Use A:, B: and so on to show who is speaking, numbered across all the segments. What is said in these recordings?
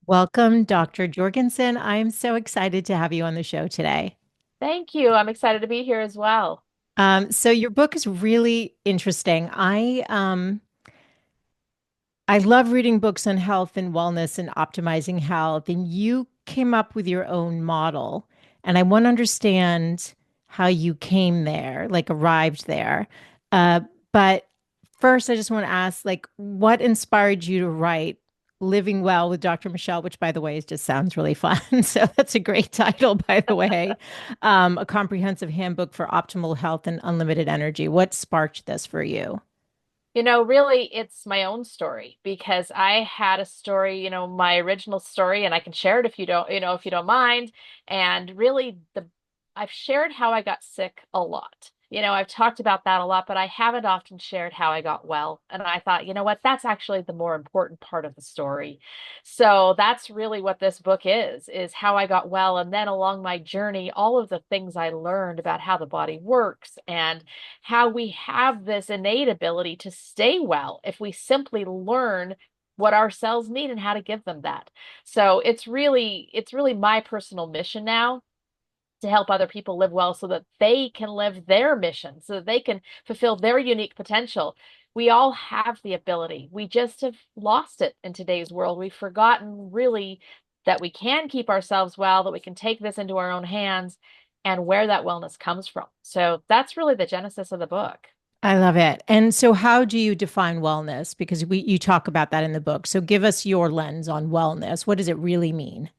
A: Welcome, Dr. Jorgensen. I am so excited to have you on the show today.
B: Thank you. I'm excited to be here as well.
A: So your book is really interesting. I love reading books on health and wellness and optimizing health, and you came up with your own model, and I want to understand how you came there, like arrived there. Uh, but first, I just want to ask, like, what inspired you to write Living Well with Dr. Michelle, which, by the way, just sounds really fun. So that's a great title, by the way. A comprehensive handbook for optimal health and unlimited energy. What sparked this for you?
B: Really, it's my own story because I had a story, my original story, and I can share it if you don't mind. And really, I've shared how I got sick a lot. I've talked about that a lot, but I haven't often shared how I got well. And I thought, you know what, that's actually the more important part of the story. So that's really what this book is how I got well. And then along my journey, all of the things I learned about how the body works and how we have this innate ability to stay well if we simply learn what our cells need and how to give them that. So it's really my personal mission now to help other people live well so that they can live their mission, so that they can fulfill their unique potential. We all have the ability. We just have lost it in today's world. We've forgotten really that we can keep ourselves well, that we can take this into our own hands and where that wellness comes from. So that's really the genesis of the book.
A: I love it. And so how do you define wellness? Because you talk about that in the book. So give us your lens on wellness. What does it really mean?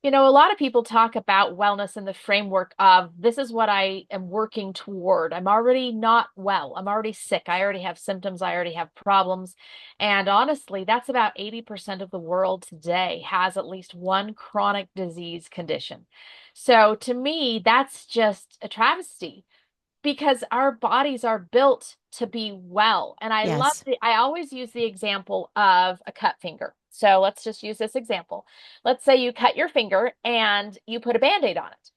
B: A lot of people talk about wellness in the framework of this is what I am working toward. I'm already not well. I'm already sick. I already have symptoms. I already have problems. And honestly, that's about 80% of the world today has at least one chronic disease condition. So to me, that's just a travesty because our bodies are built to be well. And
A: Yes.
B: I always use the example of a cut finger. So let's just use this example. Let's say you cut your finger and you put a band-aid on it.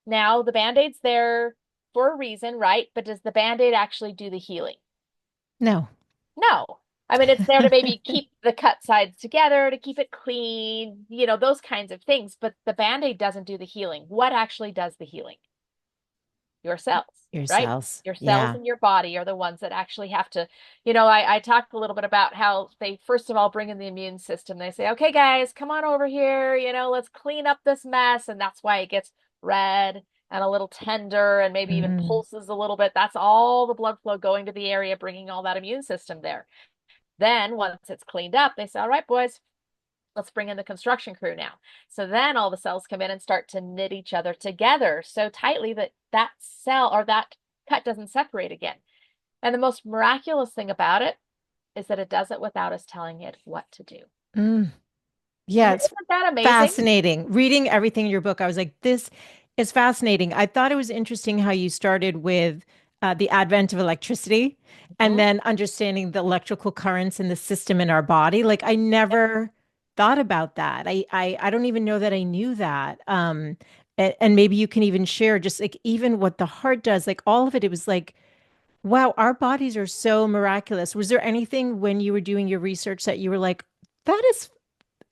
B: Now, the band-aid's there for a reason, right? But does the band-aid actually do the healing?
A: No.
B: No. I mean, it's there to maybe keep the cut sides together, to keep it clean, those kinds of things. But the band-aid doesn't do the healing. What actually does the healing? Your cells,
A: Your
B: right?
A: cells.
B: Your cells
A: Yeah.
B: in your body are the ones that actually have to, I talked a little bit about how they first of all bring in the immune system. They say, okay, guys, come on over here, let's clean up this mess. And that's why it gets red and a little tender and maybe even
A: Mm.
B: pulses a little bit. That's all the blood flow going to the area, bringing all that immune system there. Then once it's cleaned up, they say, all right, boys, let's bring in the construction crew now. So then all the cells come in and start to knit each other together so tightly that that cell or that cut doesn't separate again. And the most miraculous thing about it is that it does it without us telling it what to do.
A: Mm. Yeah, it's
B: Isn't that amazing?
A: fascinating. Reading everything in your book, I was like, this is fascinating. I thought it was interesting how you started with the advent of electricity and
B: Mhm.
A: then understanding the electrical currents in the system in our body. Like I never thought about that. I don't even know that I knew that. And maybe you can even share just like even what the heart does, like all of it. It was like, wow, our bodies are so miraculous. Was there anything when you were doing your research that you were like, that is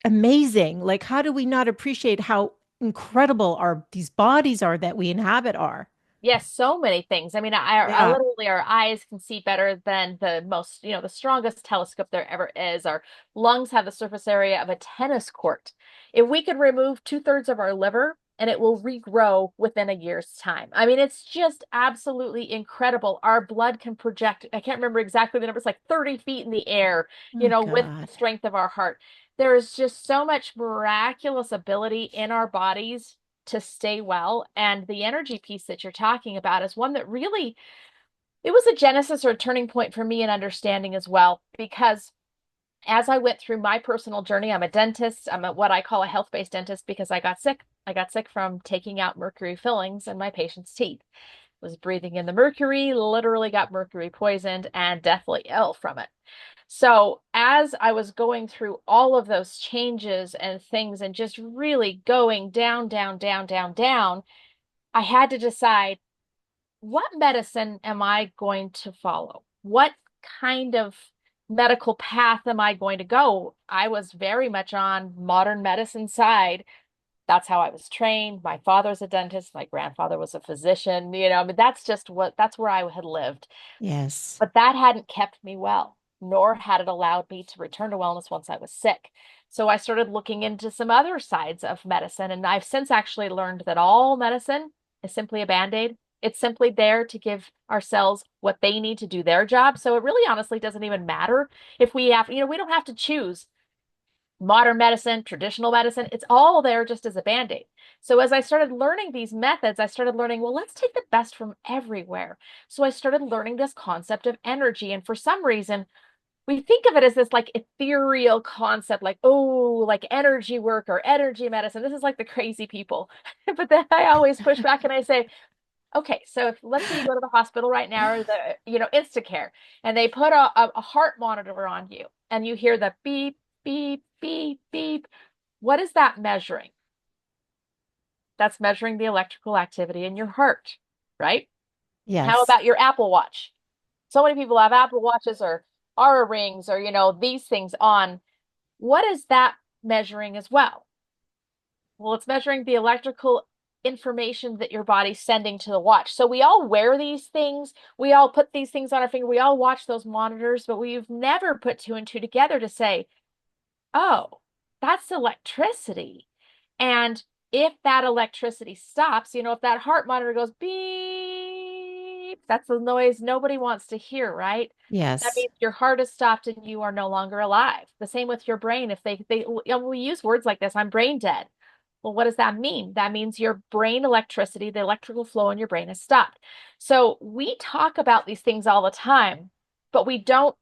A: amazing. Like, how do we not appreciate how incredible our these bodies are that we inhabit are?
B: Yes, so many things. I mean, I
A: Yeah.
B: literally, our eyes can see better than the most, the strongest telescope there ever is. Our lungs have the surface area of a tennis court. If we could remove two-thirds of our liver, and it will regrow within a year's time. I mean, it's just absolutely incredible. Our blood can project, I can't remember exactly the numbers, like 30 feet in the air,
A: Oh
B: with
A: God.
B: the strength of our heart. There is just so much miraculous ability in our bodies to stay well. And the energy piece that you're talking about is one that really, it was a genesis or a turning point for me in understanding as well, because as I went through my personal journey, I'm a dentist. I'm what I call a health-based dentist because I got sick. I got sick from taking out mercury fillings in my patient's teeth. Was breathing in the mercury, literally got mercury poisoned and deathly ill from it. So, as I was going through all of those changes and things and just really going down, down, down, down, down, I had to decide what medicine am I going to follow? What kind of medical path am I going to go? I was very much on modern medicine side. That's how I was trained. My father's a dentist, my grandfather was a physician, I mean, that's where I had lived.
A: Yes.
B: But that hadn't kept me well, nor had it allowed me to return to wellness once I was sick. So I started looking into some other sides of medicine. And I've since actually learned that all medicine is simply a band-aid. It's simply there to give our cells what they need to do their job. So it really honestly doesn't even matter if we have, we don't have to choose modern medicine, traditional medicine. It's all there just as a band-aid. So as I started learning these methods, I started learning, well, let's take the best from everywhere. So I started learning this concept of energy. And for some reason, we think of it as this like ethereal concept, like, oh, like energy work or energy medicine. This is like the crazy people. But then I always push back and I say, okay, so if let's say you go to the hospital right now or Instacare, and they put a heart monitor on you and you hear the beep, beep, beep, beep. What is that measuring? That's measuring the electrical activity in your heart, right? How
A: Yes.
B: about your Apple Watch? So many people have Apple Watches or Aura rings or, these things on. What is that measuring as well? Well, it's measuring the electrical information that your body's sending to the watch. So we all wear these things. We all put these things on our finger. We all watch those monitors, but we've never put two and two together to say, oh, that's electricity. And if that electricity stops, if that heart monitor goes beep, that's the noise nobody wants to hear, right? That
A: Yes.
B: means your heart has stopped and you are no longer alive. The same with your brain. If we use words like this, I'm brain dead. Well, what does that mean? That means your brain electricity, the electrical flow in your brain has stopped. So we talk about these things all the time, but we don't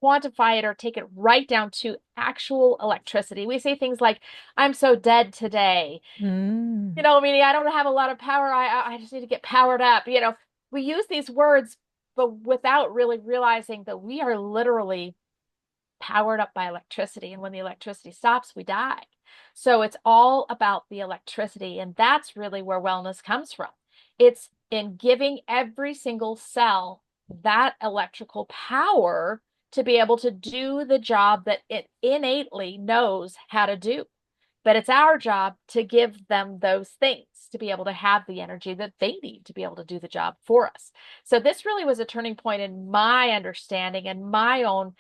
B: quantify it or take it right down to actual electricity. We say things like, I'm so dead today.
A: Mm.
B: Meaning I don't have a lot of power. I just need to get powered up. We use these words, but without really realizing that we are literally powered up by electricity. And when the electricity stops, we die. So it's all about the electricity. And that's really where wellness comes from. It's in giving every single cell that electrical power to be able to do the job that it innately knows how to do. But it's our job to give them those things to be able to have the energy that they need to be able to do the job for us. So this really was a turning point in my understanding and my own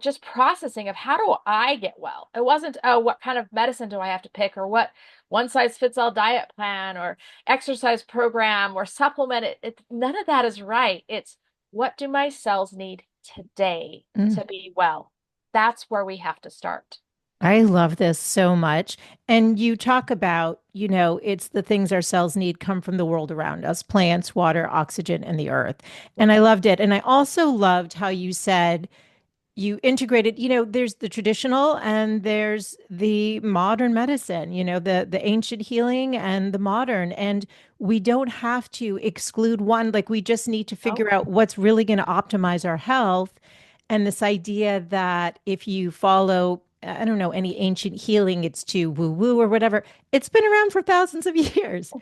B: just processing of how do I get well? It wasn't, oh, what kind of medicine do I have to pick or what one size fits all diet plan or exercise program or supplement. None of that is right. It's what do my cells need today
A: Mm.
B: to be well? That's where we have to start.
A: I love this so much. And you talk about, it's the things our cells need come from the world around us, plants, water, oxygen, and the earth.
B: Yep.
A: And I loved it. And I also loved how you said, you integrated, there's the traditional and there's the modern medicine, the ancient healing and the modern. And we don't have to exclude one. Like we just need to
B: Oh,
A: figure out what's really going to optimize our health. And this idea that if you follow, I don't know, any ancient healing, it's too woo woo or whatever. It's been around for thousands of years,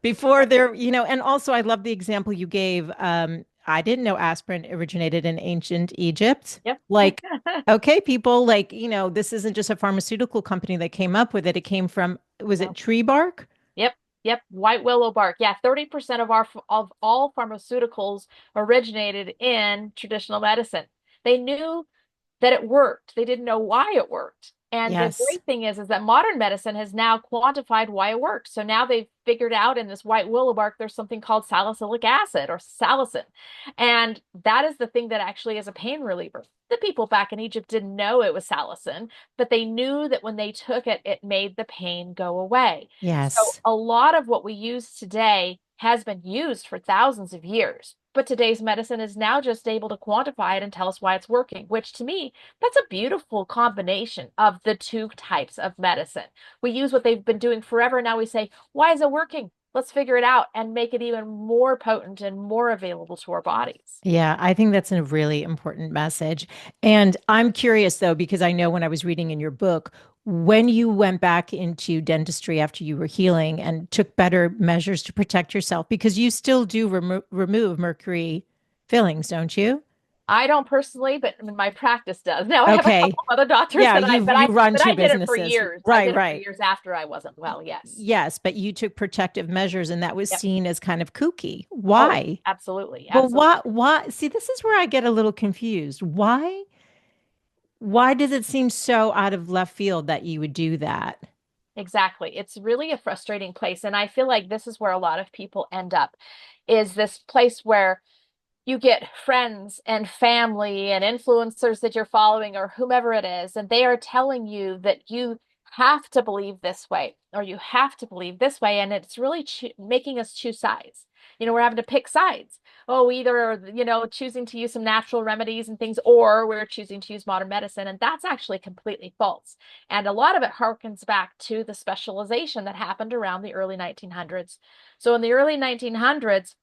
A: before there, and also I love the example you gave. I didn't know aspirin originated in ancient Egypt.
B: yep.
A: Like, okay, people, like, this isn't just a pharmaceutical company that came up with it. It came from, was it
B: No.
A: tree bark?
B: Yep. Yep. White willow bark. Yeah, 30% of all pharmaceuticals originated in traditional medicine. They knew that it worked. They didn't know why it worked. And the
A: Yes.
B: great thing is that modern medicine has now quantified why it works. So now they've figured out in this white willow bark, there's something called salicylic acid or salicin. And that is the thing that actually is a pain reliever. The people back in Egypt didn't know it was salicin, but they knew that when they took it, it made the pain go away. So
A: Yes.
B: a lot of what we use today has been used for thousands of years. But today's medicine is now just able to quantify it and tell us why it's working, which to me, that's a beautiful combination of the two types of medicine. We use what they've been doing forever. Now we say, why is it working? Let's figure it out and make it even more potent and more available to our bodies.
A: Yeah, I think that's a really important message. And I'm curious though, because I know when I was reading in your book, when you went back into dentistry after you were healing and took better measures to protect yourself, because you still do remove mercury fillings, don't you?
B: I don't personally, but my practice does. Now I have a couple
A: Okay.
B: of other doctors
A: Yeah,
B: that I,
A: you run
B: but
A: two
B: I did it for
A: businesses.
B: years. I
A: Right,
B: did it for
A: right.
B: years after I wasn't well. Yes.
A: Yes, but you took protective measures and that was
B: Yep.
A: seen as kind of kooky.
B: Oh,
A: Why?
B: absolutely.
A: But
B: Absolutely.
A: why? See, this is where I get a little confused. Why does it seem so out of left field that you would do that?
B: Exactly. It's really a frustrating place. And I feel like this is where a lot of people end up, is this place where you get friends and family and influencers that you're following or whomever it is, and they are telling you that you have to believe this way or you have to believe this way. And it's really making us choose sides. We're having to pick sides. Oh, either, choosing to use some natural remedies and things, or we're choosing to use modern medicine. And that's actually completely false. And a lot of it harkens back to the specialization that happened around the early 1900s. So in the early 1900s,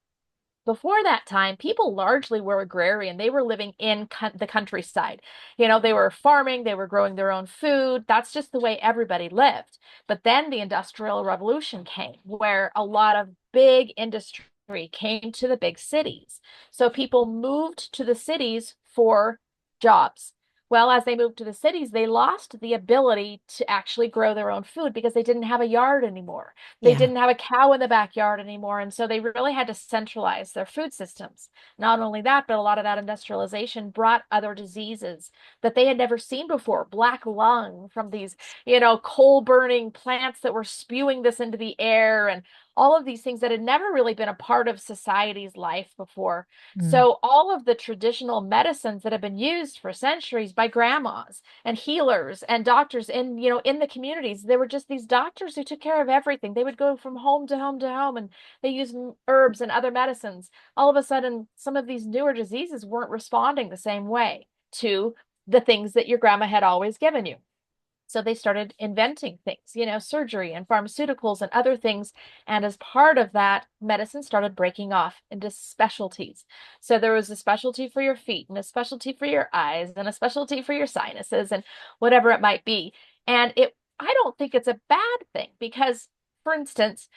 B: before that time, people largely were agrarian. They were living in the countryside. They were farming, they were growing their own food. That's just the way everybody lived. But then the Industrial Revolution came, where a lot of big industry came to the big cities. So people moved to the cities for jobs. Well, as they moved to the cities, they lost the ability to actually grow their own food because they didn't have a yard anymore. They
A: Yeah.
B: didn't have a cow in the backyard anymore. And so they really had to centralize their food systems. Not only that, but a lot of that industrialization brought other diseases that they had never seen before. Black lung from these, coal burning plants that were spewing this into the air, and all of these things that had never really been a part of society's life before.
A: Mm.
B: So all of the traditional medicines that have been used for centuries by grandmas and healers and doctors in the communities, there were just these doctors who took care of everything. They would go from home to home to home, and they used herbs and other medicines. All of a sudden, some of these newer diseases weren't responding the same way to the things that your grandma had always given you. So they started inventing things, surgery and pharmaceuticals and other things. And as part of that, medicine started breaking off into specialties. So there was a specialty for your feet and a specialty for your eyes and a specialty for your sinuses and whatever it might be. I don't think it's a bad thing because, for instance,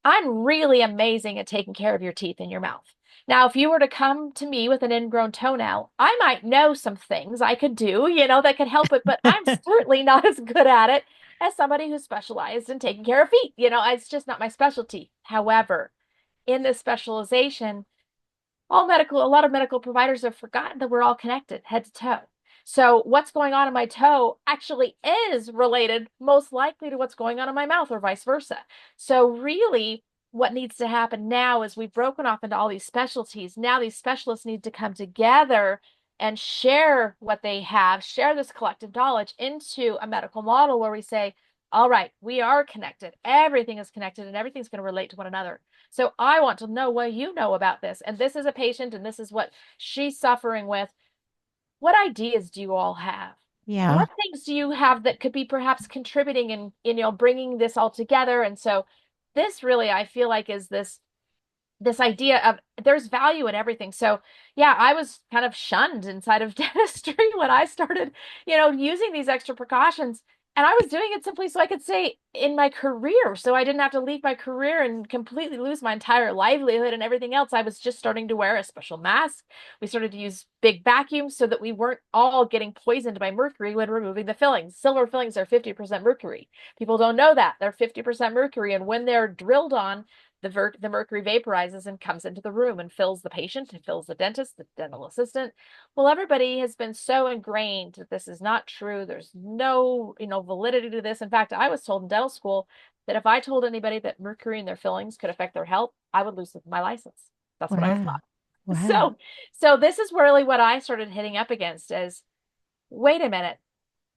B: I'm really amazing at taking care of your teeth in your mouth. Now, if you were to come to me with an ingrown toenail, I might know some things I could do, that could help it, but I'm certainly not as good at it as somebody who's specialized in taking care of feet. It's just not my specialty. However, in this specialization, a lot of medical providers have forgotten that we're all connected head to toe. So what's going on in my toe actually is related most likely to what's going on in my mouth or vice versa. So really what needs to happen now is we've broken off into all these specialties. Now these specialists need to come together and share what they have, share this collective knowledge into a medical model where we say, all right, we are connected. Everything is connected and everything's going to relate to one another. So I want to know what you know about this. And this is a patient and this is what she's suffering with. What ideas do you all have?
A: Yeah.
B: What things do you have that could be perhaps contributing in bringing this all together? And so this really, I feel like, is this idea of there's value in everything. So yeah, I was kind of shunned inside of dentistry when I started, using these extra precautions. And I was doing it simply so I could stay in my career. So I didn't have to leave my career and completely lose my entire livelihood and everything else. I was just starting to wear a special mask. We started to use big vacuums so that we weren't all getting poisoned by mercury when removing the fillings. Silver fillings are 50% mercury. People don't know that. They're 50% mercury. And when they're drilled on, the mercury vaporizes and comes into the room and fills the patient and fills the dentist, the dental assistant. Well, everybody has been so ingrained that this is not true. There's no, validity to this. In fact, I was told in dental school that if I told anybody that mercury in their fillings could affect their health, I would lose my license. That's what I was
A: Wow.
B: taught.
A: Wow.
B: So this is really what I started hitting up against is, wait a minute,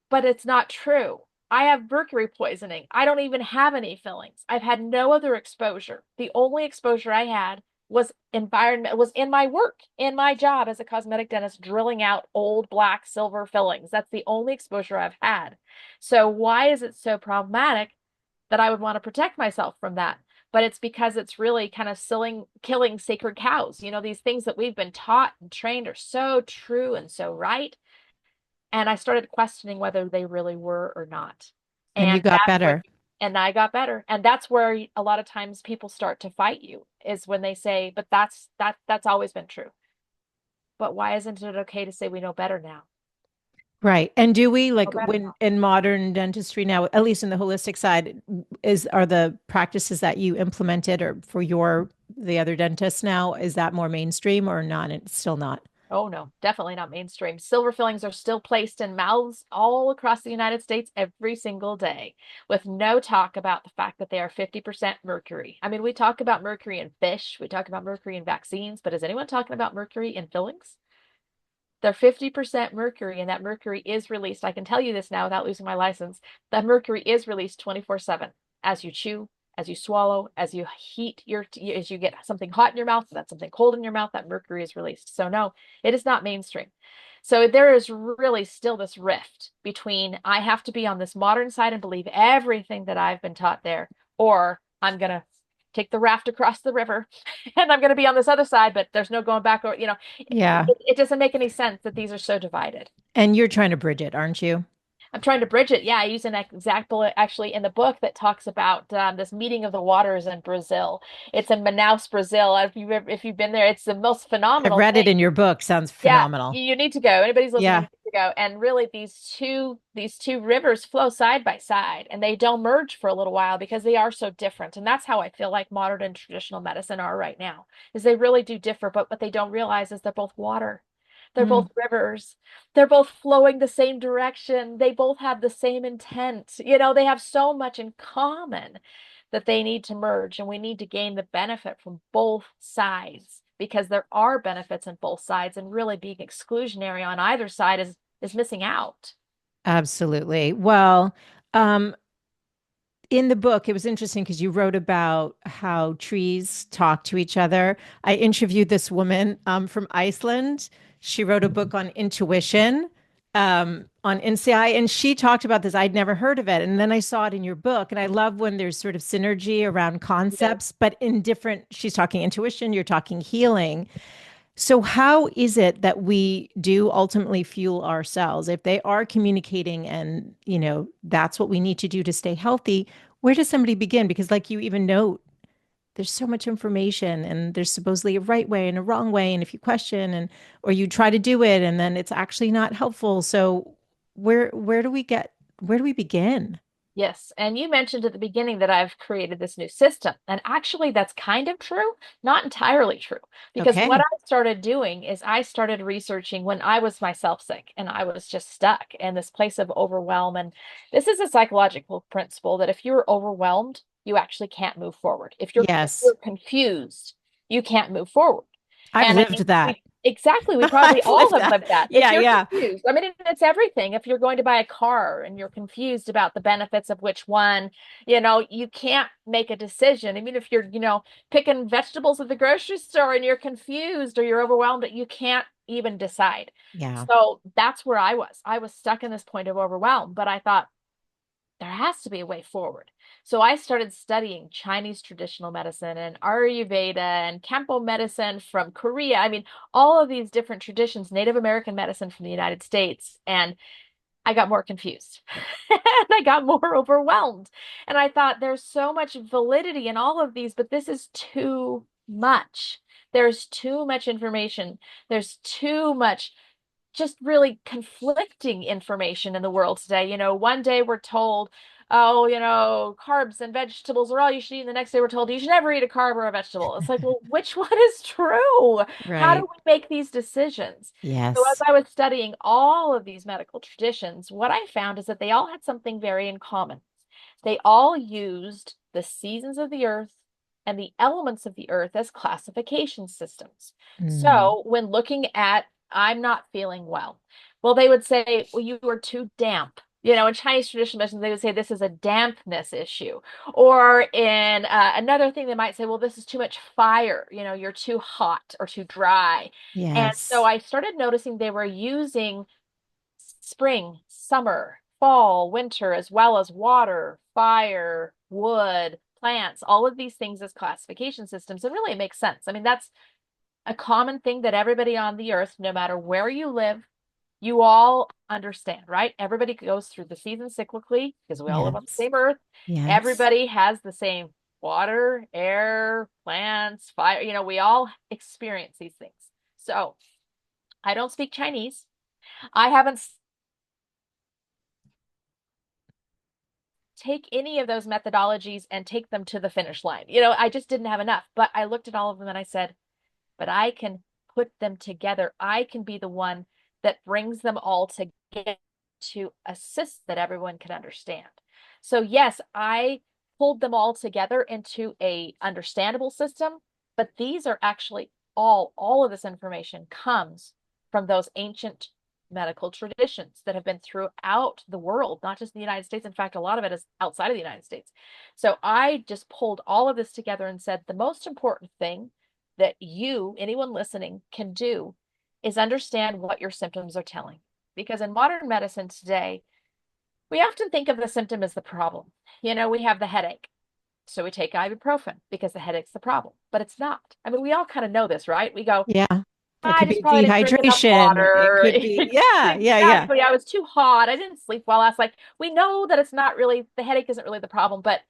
B: but it's not true. I have mercury poisoning. I don't even have any fillings. I've had no other exposure. The only exposure I had was in my work, in my job as a cosmetic dentist, drilling out old black silver fillings. That's the only exposure I've had. So why is it so problematic that I would want to protect myself from that? But it's because it's really kind of killing sacred cows. These things that we've been taught and trained are so true and so right, and I started questioning whether they really were or not.
A: And you
B: And
A: got better.
B: I got better. And that's where a lot of times people start to fight you is when they say, but that's always been true. but why isn't it okay to say we know better now?
A: Right. And do we
B: Know
A: like
B: better
A: when
B: now.
A: in modern dentistry now, at least in the holistic side, is are the practices that you implemented or for your the other dentists now, is that more mainstream or not? It's still not.
B: Oh no, definitely not mainstream. Silver fillings are still placed in mouths all across the United States every single day, with no talk about the fact that they are 50% mercury. I mean, we talk about mercury in fish, we talk about mercury in vaccines, but is anyone talking about mercury in fillings? They're 50% mercury, and that mercury is released. I can tell you this now without losing my license. That mercury is released 24/7 as you chew, as you swallow, as you as you get something hot in your mouth, that's something cold in your mouth, that mercury is released. So, no, it is not mainstream. So, there is really still this rift between I have to be on this modern side and believe everything that I've been taught there, or I'm going to take the raft across the river and I'm going to be on this other side, but there's no going back. Or,
A: Yeah.
B: it doesn't make any sense that these are so divided.
A: And you're trying to bridge it, aren't you?
B: I'm trying to bridge it. Yeah, I use an example actually in the book that talks about this meeting of the waters in Brazil. It's in Manaus, Brazil. If you've been there, it's the most
A: I've
B: phenomenal
A: read it
B: thing.
A: in your book. Sounds
B: Yeah,
A: phenomenal.
B: you need to go. Anybody's listening,
A: Yeah,
B: you need to go. And really, these two rivers flow side by side, and they don't merge for a little while because they are so different. And that's how I feel like modern and traditional medicine are right now, is they really do differ. But what they don't realize is they're both water. They're
A: mm,
B: both rivers. They're both flowing the same direction. They both have the same intent. They have so much in common that they need to merge, and we need to gain the benefit from both sides because there are benefits in both sides, and really being exclusionary on either side is missing out.
A: absolutely. Well, um, in the book, it was interesting because you wrote about how trees talk to each other. I interviewed this woman from Iceland. She wrote a book on intuition on NCI, and she talked about this. I'd never heard of it. And then I saw it in your book. And I love when there's sort of synergy around
B: Yes.
A: concepts, but in different, she's talking intuition, you're talking healing. So, how is it that we do ultimately fuel ourselves? If they are communicating and, that's what we need to do to stay healthy, where does somebody begin? Because, like you even note, there's so much information and there's supposedly a right way and a wrong way. And if you question or you try to do it and then it's actually not helpful. So, where do we begin?
B: Yes. And you mentioned at the beginning that I've created this new system. And actually, that's kind of true, not entirely true. Because what
A: Okay.
B: I started doing is I started researching when I was myself sick and I was just stuck in this place of overwhelm. And this is a psychological principle that if you're overwhelmed, you actually can't move forward. If
A: Yes.
B: you're confused, you can't move forward.
A: I've
B: And I
A: lived
B: mean,
A: that.
B: we probably
A: I've
B: all
A: lived
B: have
A: that.
B: lived that. If
A: Yeah.
B: you're
A: Yeah.
B: confused, I mean, it's everything. If you're going to buy a car and you're confused about the benefits of which one, you can't make a decision. I mean, if you're, picking vegetables at the grocery store and you're confused or you're overwhelmed, you can't even decide.
A: Yeah.
B: So that's where I was. I was stuck in this point of overwhelm, but I thought, there has to be a way forward. So I started studying Chinese traditional medicine and Ayurveda and Campo medicine from Korea. I mean, all of these different traditions, Native American medicine from the United States. And I got more confused and I got more overwhelmed. And I thought there's so much validity in all of these, but this is too much. There's too much information. There's too much just really conflicting information in the world today. One day we're told, oh, carbs and vegetables are all you should eat. And the next day we're told you should never eat a carb or a vegetable. It's like, well, which one is true? How do
A: Right.
B: we make these decisions? So as
A: Yes.
B: I was studying all of these medical traditions, what I found is that they all had something very in common. They all used the seasons of the earth and the elements of the earth as classification systems.
A: Mm.
B: So when looking at I'm not feeling well. Well, they would say, well, you are too damp. In Chinese traditional medicine, they would say this is a dampness issue. Or in another thing, they might say, well, this is too much fire. You're too hot or too dry. And so
A: Yes.
B: I started noticing they were using spring, summer, fall, winter, as well as water, fire, wood, plants, all of these things as classification systems. And really, it makes sense. I mean, that's a common thing that everybody on the earth, no matter where you live, you all understand, right? Everybody goes through the seasons cyclically because we all live on the
A: Yes.
B: same earth.
A: Yes.
B: Everybody has the same water, air, plants, fire. We all experience these things. So I don't speak Chinese. I haven't take any of those methodologies and take them to the finish line. I just didn't have enough. But I looked at all of them and I said, but I can put them together. I can be the one that brings them all together to assist that everyone can understand. So yes, I pulled them all together into a understandable system, but these are actually all of this information comes from those ancient medical traditions that have been throughout the world, not just in the United States. In fact, a lot of it is outside of the United States. So I just pulled all of this together and said the most important thing that anyone listening, can do is understand what your symptoms are telling. Because in modern medicine today, we often think of the symptom as the problem. We have the headache. So we take ibuprofen because the headache's the problem, but it's not. I mean, we all kind of know this, right? We go,
A: Yeah. It
B: I
A: could
B: just
A: be
B: probably didn't drink enough
A: dehydration. It
B: water.
A: could be, yeah, yeah, yeah.
B: Exactly. I was too hot. I didn't sleep well last night. We know that it's not really, the headache isn't really the problem, but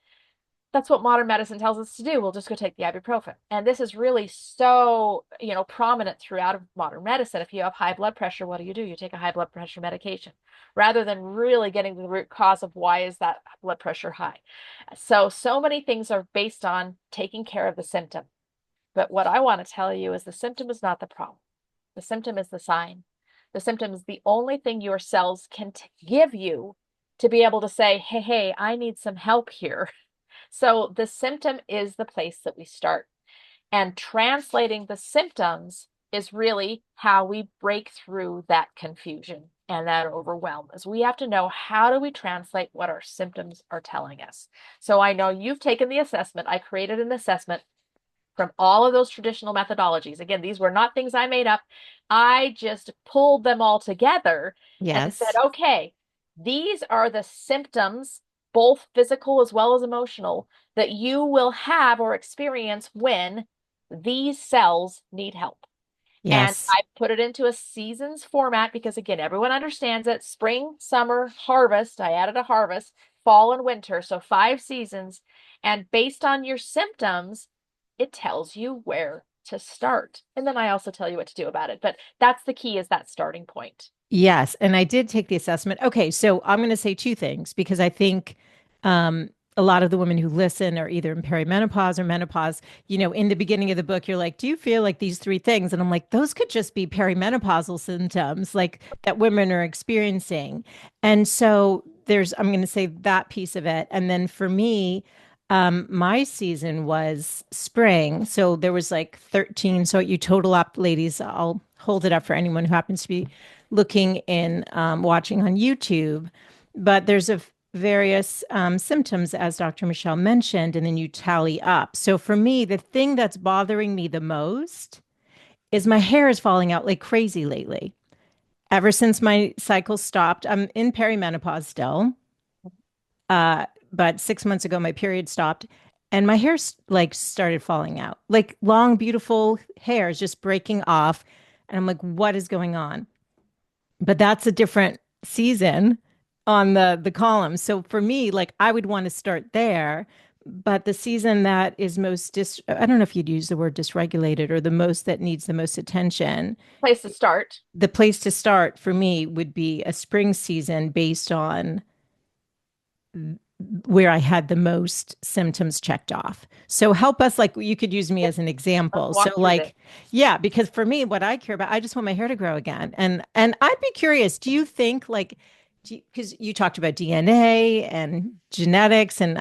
B: that's what modern medicine tells us to do. We'll just go take the ibuprofen. And this is really so, prominent throughout modern medicine. If you have high blood pressure, what do? You take a high blood pressure medication rather than really getting to the root cause of why is that blood pressure high. So many things are based on taking care of the symptom. But what I want to tell you is the symptom is not the problem. The symptom is the sign. The symptom is the only thing your cells can give you to be able to say, hey, I need some help here. So the symptom is the place that we start. And translating the symptoms is really how we break through that confusion and that overwhelm. Is we have to know, how do we translate what our symptoms are telling us? So I know you've taken the assessment. I created an assessment from all of those traditional methodologies. Again, these were not things I made up. I just pulled them all together and said,
A: Yes.
B: okay, these are the symptoms, both physical as well as emotional, that you will have or experience when these cells need help. And
A: Yes.
B: I put it into a seasons format because, again, everyone understands it. Spring, summer, harvest. I added a harvest, fall and winter. So 5 seasons. And based on your symptoms, it tells you where to start. And then I also tell you what to do about it. But that's the key, is that starting point.
A: Yes, and I did take the assessment. Okay, so I'm going to say two things because I think um, a lot of the women who listen are either in perimenopause or menopause. In the beginning of the book, you're like, "Do you feel like these three things?" And I'm like, "Those could just be perimenopausal symptoms, like that women are experiencing." And so I'm going to say that piece of it, and then for me. My season was spring. So there was like 13. So you total up, ladies, I'll hold it up for anyone who happens to be looking in watching on YouTube. But there's various symptoms, as Dr. Michelle mentioned, and then you tally up. So for me, the thing that's bothering me the most is my hair is falling out like crazy lately. Ever since my cycle stopped, I'm in perimenopause still. But 6 months ago, my period stopped and my hair like started falling out, like long, beautiful hair is just breaking off. And I'm like, what is going on? But that's a different season on the column. So for me, like I would want to start there, but the season that is most I don't know if you'd use the word dysregulated or the most that needs the most attention.
B: Place to start.
A: The place to start for me would be a spring season based on where I had the most symptoms checked off. So help us, like you could use me
B: Yep.
A: as an
B: Let's
A: example. So
B: walk through this.
A: like, yeah, because for me, what I care about, I just want my hair to grow again. And I'd be curious, do you think like, because you talked about DNA and genetics and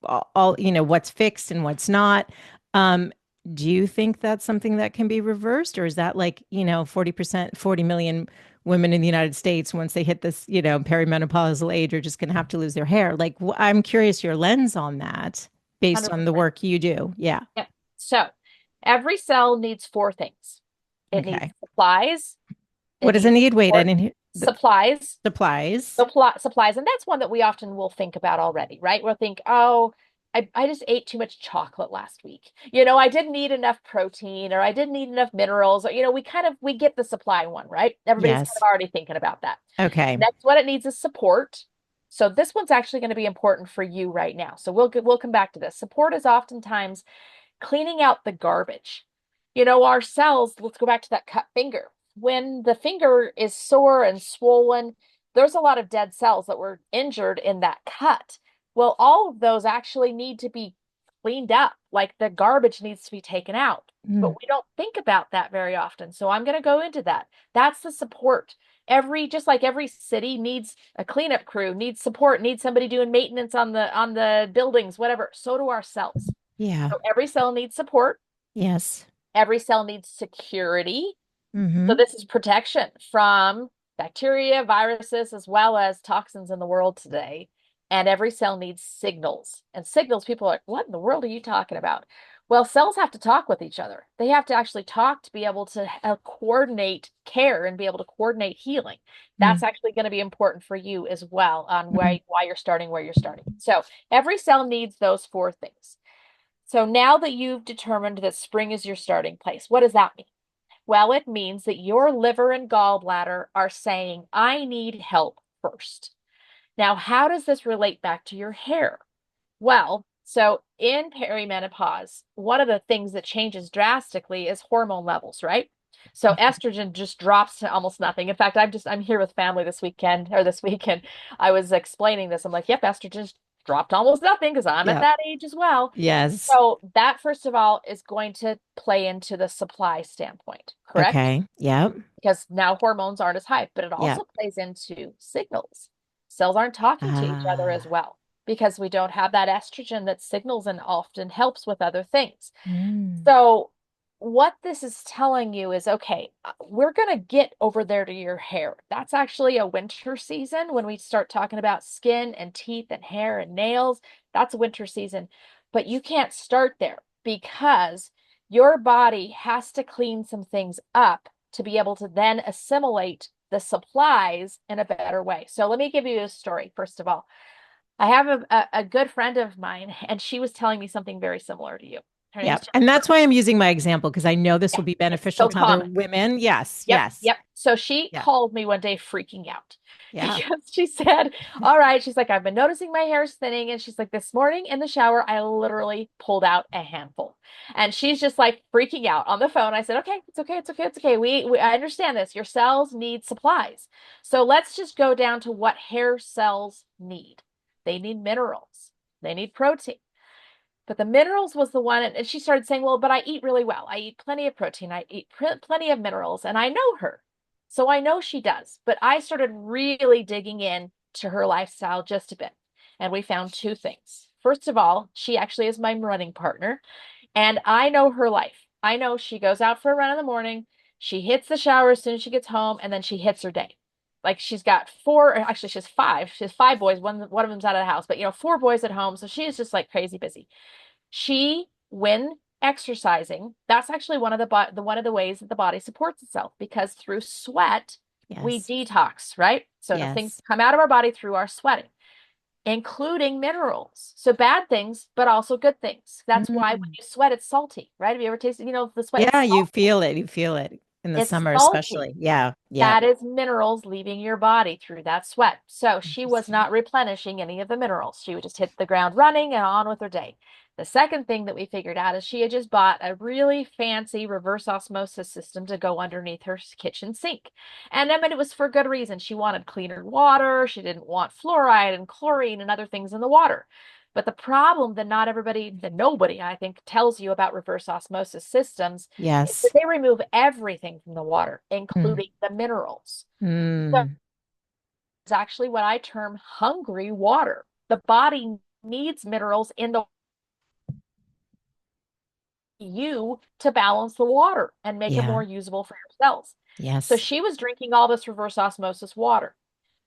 A: what's fixed and what's not. Um, do you think that's something that can be reversed, or is that like 40%, 40 million women in the United States, once they hit this, perimenopausal age, are just going to have to lose their hair. Like, I'm curious your lens on that based on the
B: 100%.
A: work you do. Yeah.
B: Yep. So every cell needs four things. It needs
A: Okay.
B: supplies.
A: What
B: It
A: does it
B: needs
A: need? Wait, I
B: support.
A: didn't hear the
B: Supplies.
A: supplies.
B: Supplies. And that's one that we often will think about already, right? We'll think, oh, I just ate too much chocolate last week. I didn't eat enough protein, or I didn't eat enough minerals, or, we get the supply one, right? Everybody's kind of
A: Yes.
B: already thinking about that.
A: Okay.
B: Next, what it needs is support. So this one's actually going to be important for you right now. So we'll come back to this. Support is oftentimes cleaning out the garbage. Our cells, let's go back to that cut finger. when the finger is sore and swollen, there's a lot of dead cells that were injured in that cut. Well, all of those actually need to be cleaned up, like the garbage needs to be taken out. But
A: Mm.
B: we don't think about that very often. So I'm going to go into that. That's the support. Just like every city needs a cleanup crew, needs support, needs somebody doing maintenance on the buildings, whatever. So do our cells.
A: Yeah.
B: So every cell needs support.
A: Yes.
B: Every cell needs security. So
A: Mm-hmm.
B: this is protection from bacteria, viruses, as well as toxins in the world today. And every cell needs signals. And signals, people are like, what in the world are you talking about? Well, cells have to talk with each other. They have to actually talk to be able to coordinate care and be able to coordinate healing. That's actually going to be important for you as well on
A: Mm-hmm.
B: why you're starting where you're starting. So every cell needs those four things. So now that you've determined that spring is your starting place, what does that mean? Well, it means that your liver and gallbladder are saying, I need help first. Now, how does this relate back to your hair? Well, so in perimenopause, one of the things that changes drastically is hormone levels, right? So estrogen just drops to almost nothing. In fact, I'm here with family this weekend or this weekend. I was explaining this. I'm like, yep, estrogen's dropped almost nothing because I'm at
A: Yep.
B: that age as well.
A: Yes.
B: So that, first of all, is going to play into the supply standpoint, correct?
A: Okay. Yep.
B: Because now hormones aren't as high, but it
A: Yep.
B: also plays into signals. Cells aren't talking to each other as
A: Ah.
B: well because we don't have that estrogen that signals and often helps with other things.
A: Mm.
B: So, what this is telling you is okay, we're going to get over there to your hair. That's actually a winter season when we start talking about skin and teeth and hair and nails. That's winter season. But you can't start there because your body has to clean some things up to be able to then assimilate the supplies in a better way. So, let me give you a story, first of all. I have a good friend of mine, and she was telling me something very similar to you. Her name's
A: Yep. And that's why I'm using my example because I know this
B: Yeah,
A: will be
B: it's
A: beneficial
B: so
A: to other
B: common.
A: women. Yes.
B: Yep,
A: Yes.
B: yep. So she
A: Yeah.
B: called me one day freaking out
A: Yeah.
B: because she said, all right, she's like, I've been noticing my hair is thinning. And she's like, this morning in the shower, I literally pulled out a handful. And she's just like freaking out on the phone. I said, okay, it's okay, it's okay, it's okay. I understand this. Your cells need supplies. So let's just go down to what hair cells need. They need minerals. They need protein. But the minerals was the one, and she started saying, well, but I eat really well. I eat plenty of protein. I eat plenty of minerals, and I know her. So I know she does. But I started really digging in to her lifestyle just a bit. And we found two things. First of all, she actually is my running partner, and I know her life. I know she goes out for a run in the morning, she hits the shower as soon as she gets home, and then she hits her day. Like she's got four, or actually she has five. She has five boys. One of them's out of the house, but four boys at home. So she is just like crazy busy. When exercising, that's actually one of the ways that the body supports itself because through sweat we
A: Yes.
B: detox, right? So the things
A: Yes.
B: come out of our body through our sweating, including minerals. So bad things, but also good things. That's why when
A: Mm.
B: you sweat, it's salty, right? Have you ever tasted, the sweat?
A: Yeah,
B: It's
A: you
B: salty.
A: feel it. You feel it in the
B: It's
A: summer,
B: salty.
A: especially. Yeah. Yeah.
B: That is minerals leaving your body through that sweat. So she was
A: Interesting.
B: not replenishing any of the minerals. She would just hit the ground running and on with her day. The second thing that we figured out is she had just bought a really fancy reverse osmosis system to go underneath her kitchen sink. And I mean, it was for good reason. She wanted cleaner water. She didn't want fluoride and chlorine and other things in the water. But the problem that not everybody, that nobody, I think, tells you about reverse osmosis systems is that
A: Yes.
B: they remove everything from the water,
A: Mm.
B: including the minerals. So
A: Mm.
B: it's actually what I term hungry water. The body needs minerals in the you to balance the water and make it
A: Yeah.
B: more usable for your cells. So
A: Yes.
B: she was drinking all this reverse osmosis water.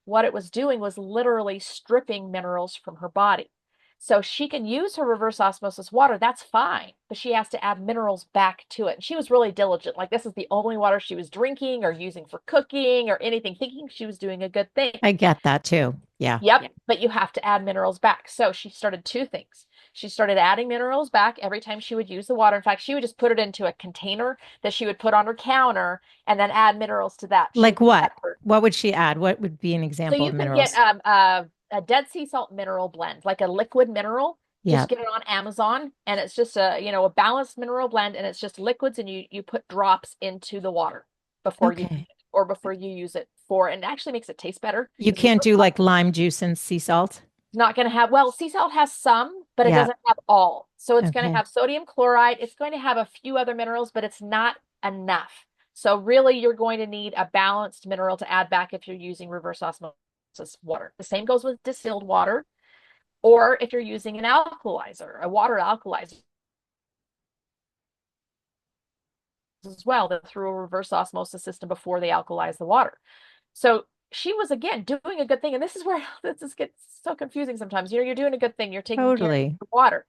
B: What it was doing was literally stripping minerals from her body. So she can use her reverse osmosis water, that's fine, but she has to add minerals back to it. And she was really diligent. Like this is the only water she was drinking or using for cooking or anything, thinking she was doing a good thing.
A: I get that too. Yeah.
B: Yep, but you have to add minerals back. So she started two things. She started adding minerals back every time she would use the water. In fact, she would just put it into a container that she would put on her counter and then add minerals to that. She
A: Like
B: would do
A: what?
B: that for.
A: What would she add? What would be an
B: So
A: example
B: you
A: of
B: can get
A: minerals?
B: a Dead Sea salt mineral blend, like a liquid mineral.
A: Yeah.
B: Just get it on Amazon, and it's just a balanced mineral blend, and it's just liquids, and you put drops into the water. before you
A: Okay.
B: or before you use it for, and it actually makes it taste better
A: You
B: because
A: can't do like lime juice and sea salt?
B: not going to have, well, sea salt has some, but it
A: Yeah.
B: doesn't have all. So it's going to
A: Okay.
B: have sodium chloride. It's going to have a few other minerals, but it's not enough. So really, you're going to need a balanced mineral to add back if you're using reverse osmosis water. The same goes with distilled water, or if you're using an alkalizer, a water alkalizer as well, that through a reverse osmosis system before they alkalize the water. So she was again doing a good thing, and this is where this gets so confusing sometimes. You're doing a good thing, you're taking care of
A: Totally.
B: the water,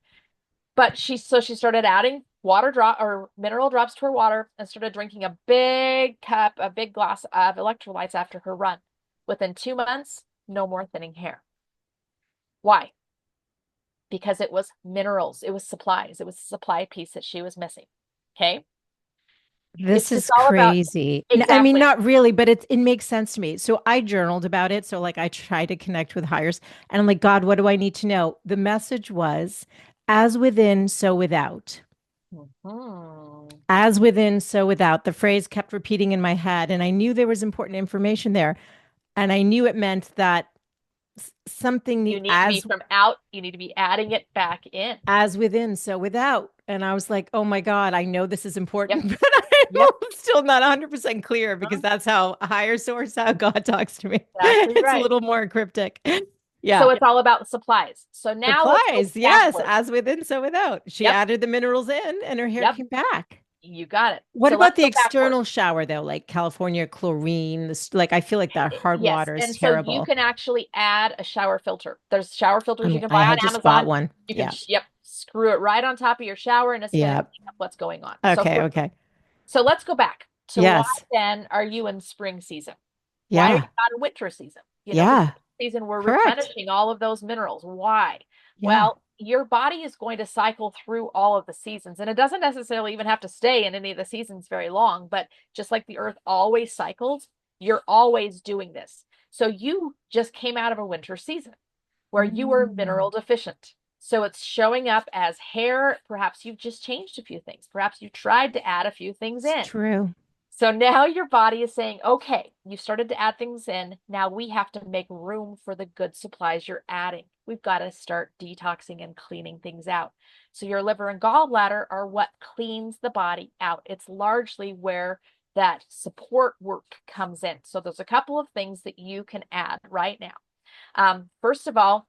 B: but she started adding water drop or mineral drops to her water and started drinking a big cup, a big glass of electrolytes after her run. Within 2 months, no more thinning hair. Why? Because it was minerals, it was supplies, it was a supply piece that she was missing. Okay.
A: This
B: It's
A: is
B: all about
A: crazy. I mean,
B: exactly.
A: not really, but it makes sense to me. So I journaled about it. So like I try to connect with hires and I'm like, God, what do I need to know? The message was as within, so without.
B: Mhm.
A: As within, so without. The phrase kept repeating in my head, and I knew there was important information there. And I knew it meant that something
B: You need to be
A: as
B: from out, you need to be adding it back in.
A: as within, so without. And I was like, oh my God, I know this is
B: Yep.
A: important, but
B: Yep.
A: I'm still not 100% clear because that's how a higher source, how God talks to me.
B: Exactly
A: It's a
B: right.
A: little more cryptic.
B: So
A: Yeah.
B: it's all about the supplies. So now let's go
A: Supplies. Yes.
B: backwards.
A: As within, so without. She
B: Yep.
A: added the minerals in and her hair
B: Yep.
A: came back.
B: You got it.
A: What
B: So
A: about
B: let's
A: the
B: go backwards.
A: external shower though? Like California chlorine, this, like I feel like that hard
B: Yes.
A: water is
B: And so you
A: terrible.
B: can actually add a shower filter. There's shower filters you can
A: I
B: buy on
A: had just bought
B: Amazon.
A: one.
B: You can,
A: Yeah.
B: yep, screw it right on top of your shower and it's going to
A: Yeah.
B: clean up what's going on.
A: Okay. Okay.
B: So let's go back to why
A: Yes.
B: then are you in spring season? Why are you
A: Yeah.
B: not in winter season? Because
A: Yeah.
B: season we're
A: Correct.
B: replenishing all of those minerals. Why?
A: Yeah.
B: Well, your body is going to cycle through all of the seasons, and it doesn't necessarily even have to stay in any of the seasons very long, but just like the earth always cycles, you're always doing this. So you just came out of a winter season where you were
A: Mm,
B: mineral deficient. So it's showing up as hair. Perhaps you've just changed a few things. Perhaps you tried to add a few things
A: it's
B: in.
A: true.
B: So now your body is saying, okay, you started to add things in. Now we have to make room for the good supplies you're adding. We've got to start detoxing and cleaning things out. So your liver and gallbladder are what cleans the body out. It's largely where that support work comes in. So there's a couple of things that you can add right now. First of all,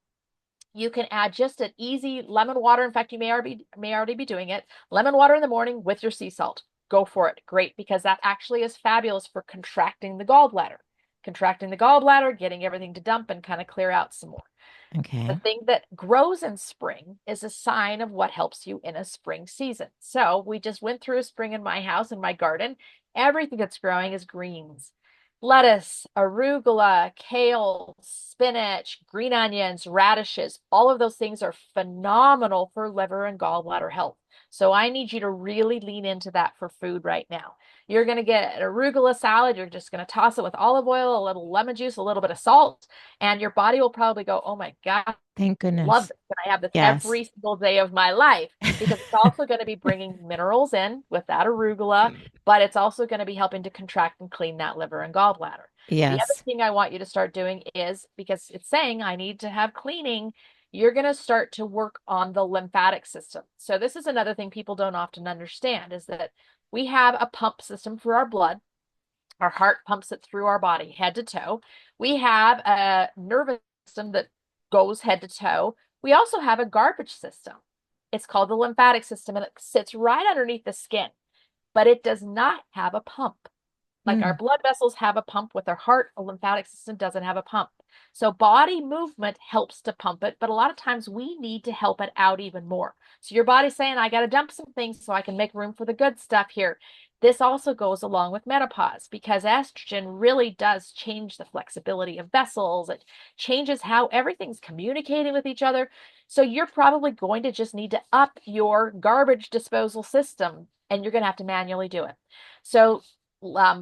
B: you can add just an easy lemon water. In fact, you may already be doing it. Lemon water in the morning with your sea salt. Go for it. Great, because that actually is fabulous for contracting the gallbladder. Contracting the gallbladder, getting everything to dump and kind of clear out some more. The
A: Okay.
B: thing that grows in spring is a sign of what helps you in a spring season. So we just went through a spring in my house, in my garden. Everything that's growing is greens. Lettuce, arugula, kale, spinach, green onions, radishes, all of those things are phenomenal for liver and gallbladder health. So I need you to really lean into that for food right now. You're going to get an arugula salad. You're just going to toss it with olive oil, a little lemon juice, a little bit of salt, and your body will probably go, oh my God,
A: Thank
B: love
A: goodness.
B: this. And I have this
A: Yes.
B: every single day of my life because it's also going to be bringing minerals in with that arugula, but it's also going to be helping to contract and clean that liver and gallbladder. The other
A: Yes.
B: thing I want you to start doing is because it's saying I need to have cleaning, you're going to start to work on the lymphatic system. So this is another thing people don't often understand is that we have a pump system for our blood. Our heart pumps it through our body, head to toe. We have a nervous system that goes head to toe. We also have a garbage system. It's called the lymphatic system, and it sits right underneath the skin, but it does not have a pump. Like our
A: Mm,
B: blood vessels have a pump with our heart, a lymphatic system doesn't have a pump. So body movement helps to pump it, but a lot of times we need to help it out even more. So your body's saying, I got to dump some things so I can make room for the good stuff here. This also goes along with menopause because estrogen really does change the flexibility of vessels. It changes how everything's communicating with each other. So you're probably going to just need to up your garbage disposal system and you're going to have to manually do it. So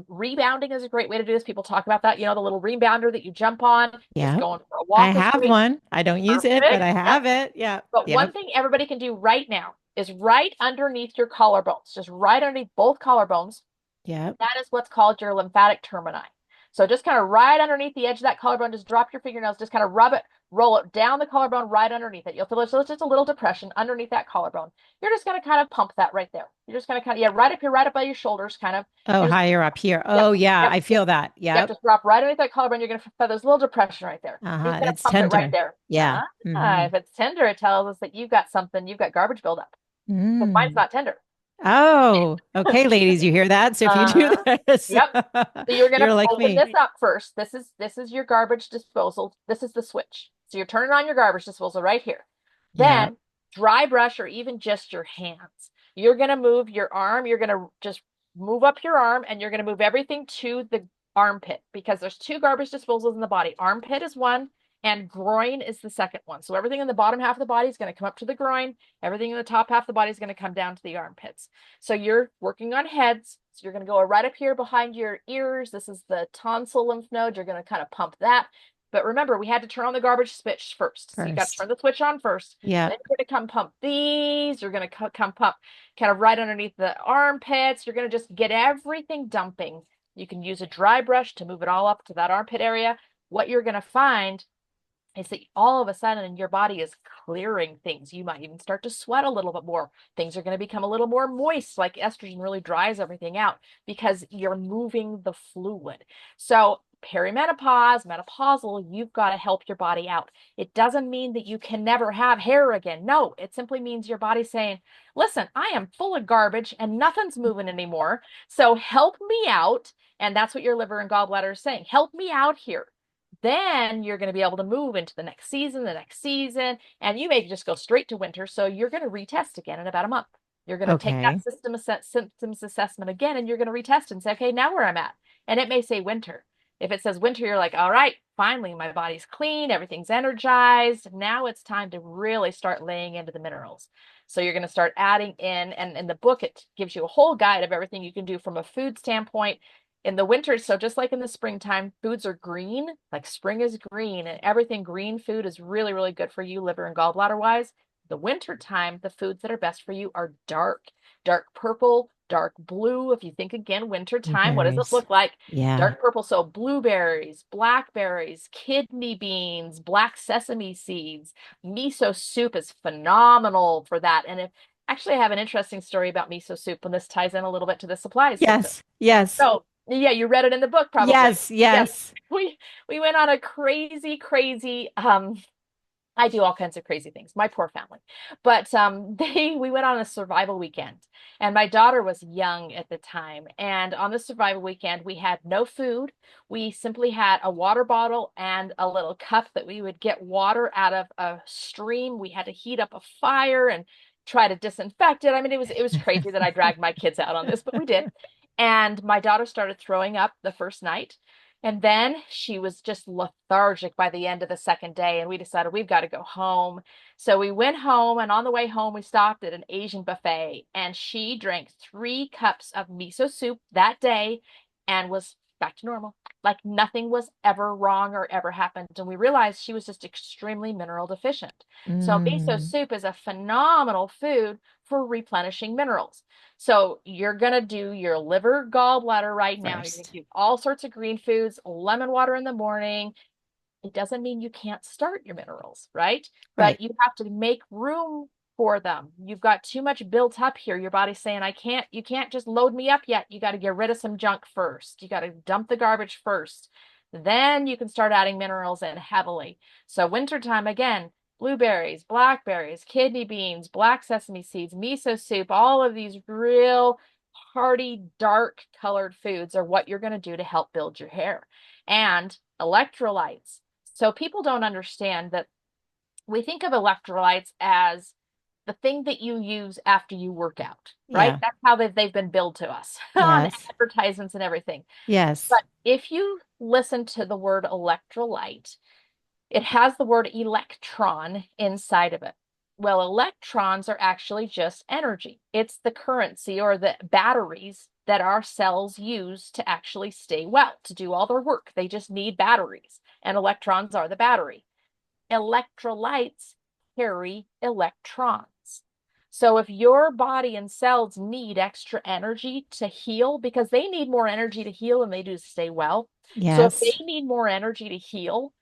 B: rebounding is a great way to do this. People talk about that, the little rebounder that you jump on, just
A: yeah.
B: going for a
A: I
B: walk is
A: have
B: great.
A: one. I don't use it, but
B: Perfect.
A: I
B: Yep.
A: have it. Yeah.
B: But one
A: Yep.
B: thing everybody can do right now is right underneath your collarbones, just right underneath both collarbones.
A: Yep.
B: That is what's called your lymphatic termini. So just kind of right underneath the edge of that collarbone, just drop your fingernails, just kind of rub it, roll it down the collarbone right underneath it. You'll feel there's just a little depression underneath that collarbone. You're just going to kind of pump that right there. You're just going to kind of, yeah, right up here, right up by your shoulders, kind of.
A: Oh,
B: You're just,
A: higher up here.
B: yep,
A: Oh, yeah.
B: yep,
A: I feel that.
B: yep,
A: Yep.
B: just drop right underneath that collarbone. You're going to feel this little depression right there. You're just
A: Uh-huh.
B: going to
A: It's
B: pump it right
A: tender.
B: there.
A: Yeah.
B: If it's tender, it tells us that you've got something, you've got garbage buildup. Because mine's
A: Mm.
B: not tender.
A: Oh, okay, ladies, you hear that? So if you do
B: Uh-huh.
A: this,
B: Yep. So you're going to
A: you're like
B: open
A: me.
B: this up first. This is your garbage disposal. This is the switch. So you're turning on your garbage disposal right here.
A: Yeah.
B: Then dry brush or even just your hands. You're going to move your arm. You're going to just move up your arm and you're going to move everything to the armpit because there's two garbage disposals in the body. Armpit is one and groin is the second one. So everything in the bottom half of the body is going to come up to the groin. Everything in the top half of the body is going to come down to the armpits. So you're working on heads. So you're going to go right up here behind your ears. This is the tonsil lymph node. You're going to kind of pump that. But remember, we had to turn on the garbage switch first. So you got to
A: First.
B: turn the switch on first.
A: Yeah.
B: Then you're going to come pump these. You're going to come pump kind of right underneath the armpits. You're going to just get everything dumping. You can use a dry brush to move it all up to that armpit area. What you're going to find is that all of a sudden your body is clearing things. You might even start to sweat a little bit more. Things are going to become a little more moist, like estrogen really dries everything out because you're moving the fluid. So, perimenopause, menopausal, you've got to help your body out. It doesn't mean that you can never have hair again. No, it simply means your body's saying, listen, I am full of garbage and nothing's moving anymore. So, help me out. And that's what your liver and gallbladder is saying. Help me out here. Then you're going to be able to move into the next season, and you may just go straight to winter. So you're going to retest again in about a month. You're going to take that
A: Okay.
B: symptoms assessment again, and you're going to retest and say, okay, now where I'm at. And it may say winter. If it says winter, you're like, all right, finally, my body's clean, everything's energized. Now it's time to really start laying into the minerals. So you're going to start adding in, and in the book, it gives you a whole guide of everything you can do from a food standpoint in the winter. So just like in the springtime, foods are green, like spring is green, and everything green food is really, really good for you, liver and gallbladder wise. The winter time, the foods that are best for you are dark purple, dark blue. If you think again, winter time, what does it
A: Blueberries.
B: look like?
A: Yeah.
B: Dark purple. So blueberries, blackberries, kidney beans, black sesame seeds. Miso soup is phenomenal for that. And if actually, I have an interesting story about miso soup, and this ties in a little bit to the supplies system.
A: Yes. Yes.
B: So yeah, you read it in the book probably.
A: Yes.
B: Yes.
A: Yes.
B: We went on a crazy I do all kinds of crazy things, my poor family. But they we went on a survival weekend and my daughter was young at the time. And on the survival weekend, we had no food. We simply had a water bottle and a little cup that we would get water out of a stream. We had to heat up a fire and try to disinfect it. I mean, it was crazy that I dragged my kids out on this, but we did. And my daughter started throwing up the first night. And then she was just lethargic by the end of the second day, and we decided we've got to go home. So we went home, and on the way home, we stopped at an Asian buffet, and she drank 3 cups of miso soup that day and was back to normal. Like nothing was ever wrong or ever happened. And we realized she was just extremely mineral deficient. So miso
A: Mm,
B: soup is a phenomenal food for replenishing minerals. So you're going to do your liver gallbladder right now. You're going to
A: first.
B: do all sorts of green foods, lemon water in the morning. It doesn't mean you can't start your minerals, right?
A: Right.
B: But you have to make room for them. You've got too much built up here. Your body's saying, I can't, you can't just load me up yet. You got to get rid of some junk first. You got to dump the garbage first. Then you can start adding minerals in heavily. So wintertime again, blueberries, blackberries, kidney beans, black sesame seeds, miso soup, all of these real hearty, dark colored foods are what you're going to do to help build your hair. And electrolytes. So people don't understand that we think of electrolytes as the thing that you use after you work out, right?
A: Yeah.
B: That's how they've been billed to us on
A: Yes.
B: advertisements and everything.
A: Yes.
B: But if you listen to the word electrolyte, it has the word electron inside of it. Well, electrons are actually just energy. It's the currency or the batteries that our cells use to actually stay well, to do all their work. They just need batteries, and electrons are the battery. Electrolytes carry electrons. So if your body and cells need extra energy to heal, because they need more energy to heal than they do to stay well. So if they
A: Yes.
B: need more energy to heal,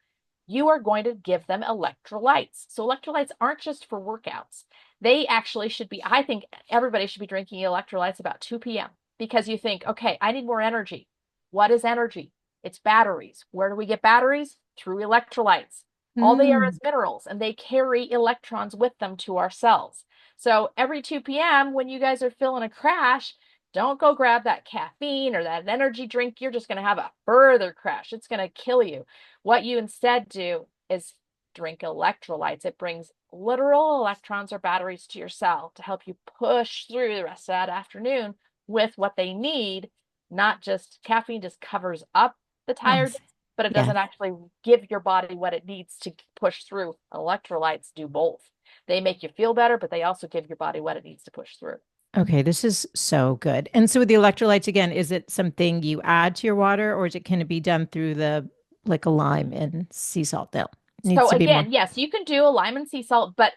B: you are going to give them electrolytes. So electrolytes aren't just for workouts. They actually should be, I think everybody should be drinking electrolytes about 2 p.m. because you think, okay, I need more energy. What is energy? It's batteries. Where do we get batteries? Through electrolytes. All they are
A: Hmm.
B: is minerals and they carry electrons with them to our cells. So every 2 p.m., when you guys are feeling a crash, don't go grab that caffeine or that energy drink. You're just going to have a further crash. It's going to kill you. What you instead do is drink electrolytes. It brings literal electrons or batteries to your cell to help you push through the rest of that afternoon with what they need. Not just caffeine just covers up the
A: Yes.
B: tiredness, but it
A: Yes.
B: doesn't actually give your body what it needs to push through. Electrolytes do both. They make you feel better, but they also give your body what it needs to push through.
A: Okay, this is so good. And so with the electrolytes again, is it something you add to your water or is it can it be done through the like a lime and sea salt though? Needs
B: So
A: to be more.
B: again, yes, you can do a lime and sea salt, but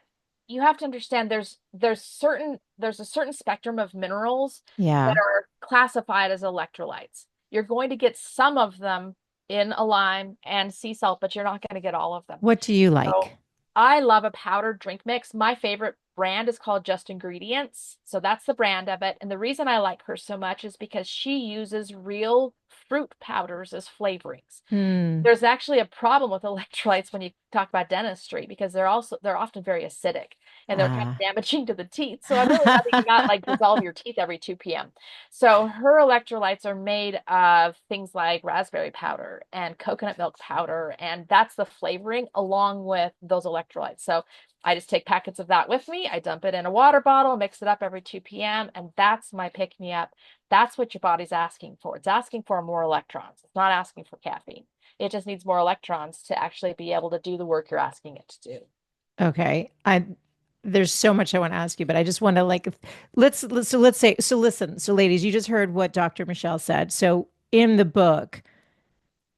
B: you have to understand there's a certain spectrum of minerals that
A: Yeah.
B: are classified as electrolytes. You're going to get some of them in a lime and sea salt, but you're not going to get all of them.
A: What do you
B: So
A: like?
B: I love a powdered drink mix. My favorite brand is called Just Ingredients. So that's the brand of it. And the reason I like her so much is because she uses real fruit powders as flavorings.
A: Hmm.
B: There's actually a problem with electrolytes when you talk about dentistry because they're often very acidic and they're kind of
A: Ah.
B: damaging to the teeth. So I'd really rather you not like dissolve your teeth every 2 p.m. So her electrolytes are made of things like raspberry powder and coconut milk powder, and that's the flavoring along with those electrolytes. So I just take packets of that with me. I dump it in a water bottle, mix it up every 2 p.m., and that's my pick me up. That's what your body's asking for. It's asking for more electrons. It's not asking for caffeine. It just needs more electrons to actually be able to do the work you're asking it to do.
A: Okay. I there's so much I want to ask you, but I just want to like let's say so listen. So ladies, you just heard what Dr. Michelle said. So in the book,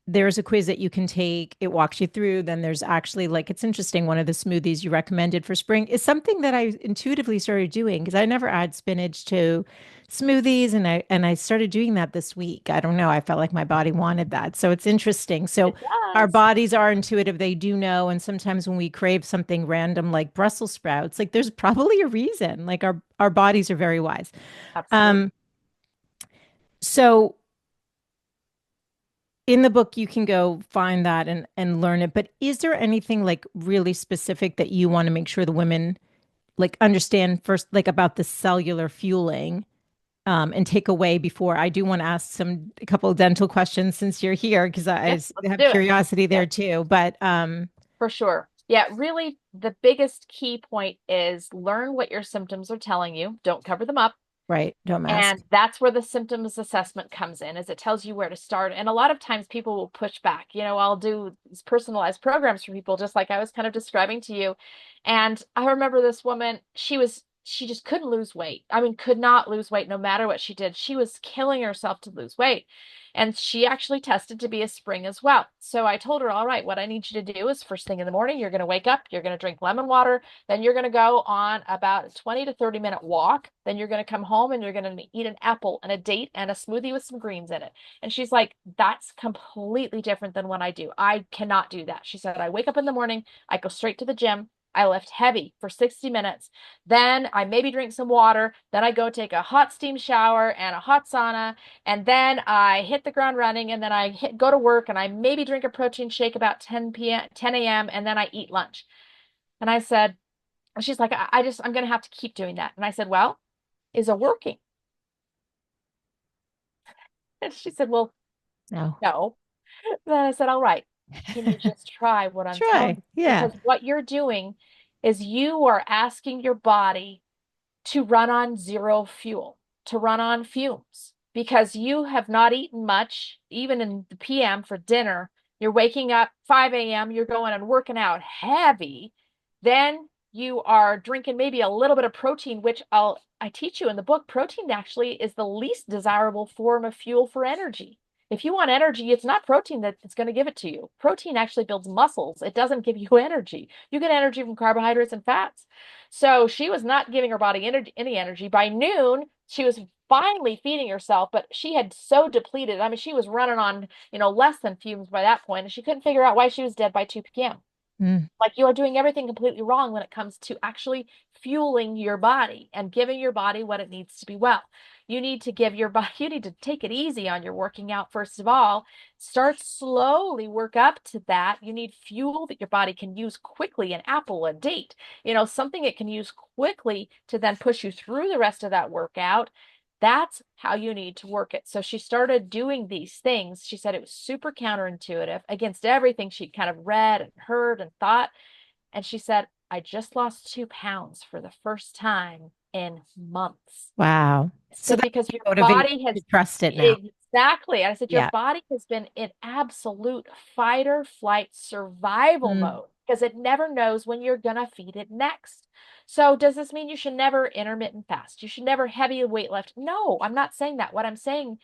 A: there's a quiz that you can take. It walks you through. Then there's actually like it's interesting. One of the smoothies you recommended for spring is something that I intuitively started doing because I never add spinach to smoothies, and I started doing that this week. I don't know. I felt like my body wanted that, so it's interesting. So
B: It
A: our
B: does.
A: bodies are intuitive; they do know. And sometimes when we crave something random like Brussels sprouts, like there's probably a reason. Like our bodies are very wise.
B: Absolutely.
A: Um, so in the book you can go find that and learn it, but is there anything like really specific that you want to make sure the women like understand first like about the cellular fueling and take away before I do want to ask a couple of dental questions since you're here because
B: Yeah,
A: I
B: let's
A: have
B: do it.
A: curiosity
B: Yeah,
A: there too, but
B: for sure. Yeah, really, the biggest key point is learn what your symptoms are telling you. Don't cover them up.
A: right, don't mask.
B: And that's where the symptoms assessment comes in, is it tells you where to start. And a lot of times people will push back. I'll do these personalized programs for people, just like I was kind of describing to you. And I remember this woman, she just couldn't lose weight. I mean, could not lose weight no matter what she did. She was killing herself to lose weight. And she actually tested to be a spring as well. So I told her, all right, what I need you to do is first thing in the morning, you're going to wake up, you're going to drink lemon water, then you're going to go on about a 20 to 30-minute walk. Then you're going to come home and you're going to eat an apple and a date and a smoothie with some greens in it. And she's like, that's completely different than what I do. I cannot do that. She said, I wake up in the morning, I go straight to the gym. I lift heavy for 60 minutes. Then I maybe drink some water. Then I go take a hot steam shower and a hot sauna. And then I hit the ground running. And then go to work and I maybe drink a protein shake about 10 p.m., 10 a.m. And then I eat lunch. And I said, and she's like, I'm going to have to keep doing that. And I said, well, is it working? And she said, well,
A: No.
B: no. Then I said, all right, can you just try what I'm telling
A: Try.
B: you?
A: Yeah.
B: Because what you're doing is you are asking your body to run on zero fuel, to run on fumes, because you have not eaten much, even in the PM for dinner. You're waking up 5 a.m., you're going and working out heavy. Then you are drinking maybe a little bit of protein, which I teach you in the book. Protein actually is the least desirable form of fuel for energy. If you want energy, it's not protein that it's going to give it to you. Protein actually builds muscles. It doesn't give you energy. You get energy from carbohydrates and fats. So she was not giving her body any energy. By noon, she was finally feeding herself, but she had so depleted. I mean, she was running on, less than fumes by that point, and she couldn't figure out why she was dead by 2 p.m.
A: Mm,
B: Like, you are doing everything completely wrong when it comes to actually fueling your body and giving your body what it needs to be well. You need to give your body, you need to take it easy on your working out, first of all. Start slowly, work up to that. You need fuel that your body can use quickly, an apple, a date, something it can use quickly to then push you through the rest of that workout. That's how you need to work it. So she started doing these things. She said it was super counterintuitive against everything she'd kind of read and heard and thought. And she said, I just lost 2 pounds for the first time in months.
A: wow.
B: I
A: So
B: said,
A: that's
B: because your
A: motivating
B: body
A: to
B: has
A: trust it now.
B: exactly. I said, your
A: Yeah.
B: body has been in absolute fight or flight survival
A: Mm,
B: mode because it never knows when you're going to feed it next. So, does this mean you should never intermittent fast? You should never heavy weight lift? No, I'm not saying that. What I'm saying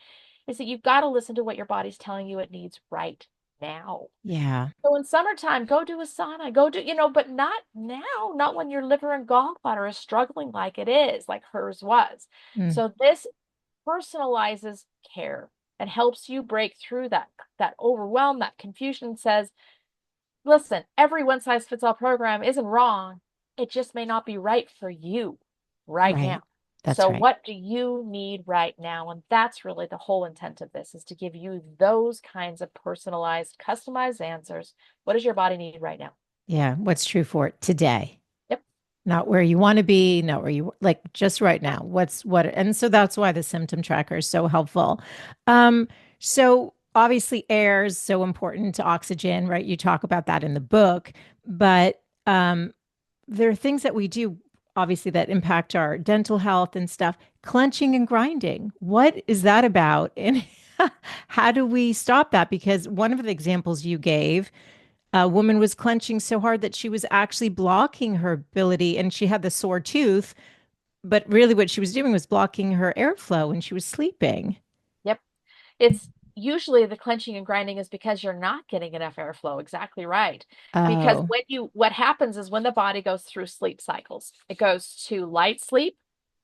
B: is that you've got to listen to what your body's telling you it needs right now.
A: yeah.
B: So in summertime, go do a sauna, go do, but not now, not when your liver and gallbladder is struggling like it is, like hers was.
A: Mm,
B: So this personalizes care and helps you break through that overwhelm, that confusion, says, listen, every one size fits all program isn't wrong. It just may not be right for you right now.
A: right. That's
B: So
A: right.
B: what do you need right now? And that's really the whole intent of this, is to give you those kinds of personalized, customized answers. What does your body need right now?
A: Yeah. What's true for it today?
B: Yep.
A: Not where you want to be, not where you like, just right
B: Yeah.
A: now. What's what? And so that's why the symptom tracker is so helpful. Um, so obviously air is so important to oxygen, right? You talk about that in the book, but there are things that we do obviously that impact our dental health and stuff. Clenching and grinding. What is that about? And how do we stop that? Because one of the examples you gave, a woman was clenching so hard that she was actually blocking her ability and she had the sore tooth, but really what she was doing was blocking her airflow when she was sleeping.
B: Yep. It's usually the clenching and grinding is because you're not getting enough airflow. Exactly right. Because
A: Oh,
B: what happens is when the body goes through sleep cycles, it goes to light sleep,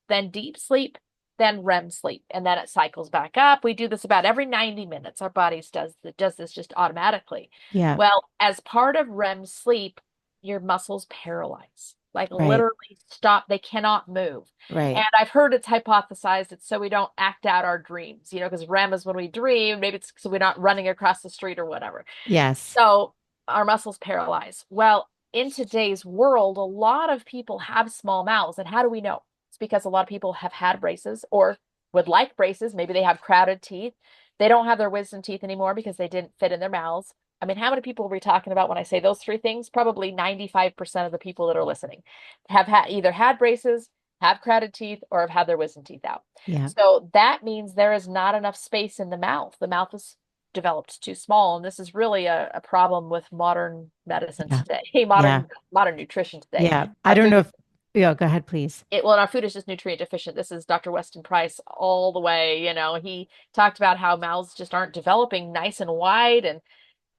B: then deep sleep, then REM sleep, and then it cycles back up. We do this about every 90 minutes. Our bodies does this just automatically.
A: yeah,
B: Well, as part of REM sleep, your muscles paralyze, like
A: right,
B: literally stop. They cannot move.
A: right.
B: And I've heard it's hypothesized it's so we don't act out our dreams, because REM is when we dream. Maybe it's so we're not running across the street or whatever.
A: Yes.
B: So our muscles paralyze. Well, in today's world, a lot of people have small mouths. And how do we know? It's because a lot of people have had braces or would like braces. Maybe they have crowded teeth. They don't have their wisdom teeth anymore because they didn't fit in their mouths. I mean, how many people are we talking about when I say those three things? Probably 95% of the people that are listening have either had braces, have crowded teeth, or have had their wisdom teeth out.
A: Yeah,
B: So that means there is not enough space in the mouth. The mouth is developed too small, and this is really a problem with modern medicine
A: yeah,
B: today,
A: yeah,
B: modern nutrition today.
A: yeah. I
B: Our
A: don't
B: food
A: know
B: is
A: if, yeah, go ahead, please.
B: our food is just nutrient deficient. This is Dr. Weston Price all the way. He talked about how mouths just aren't developing nice and wide and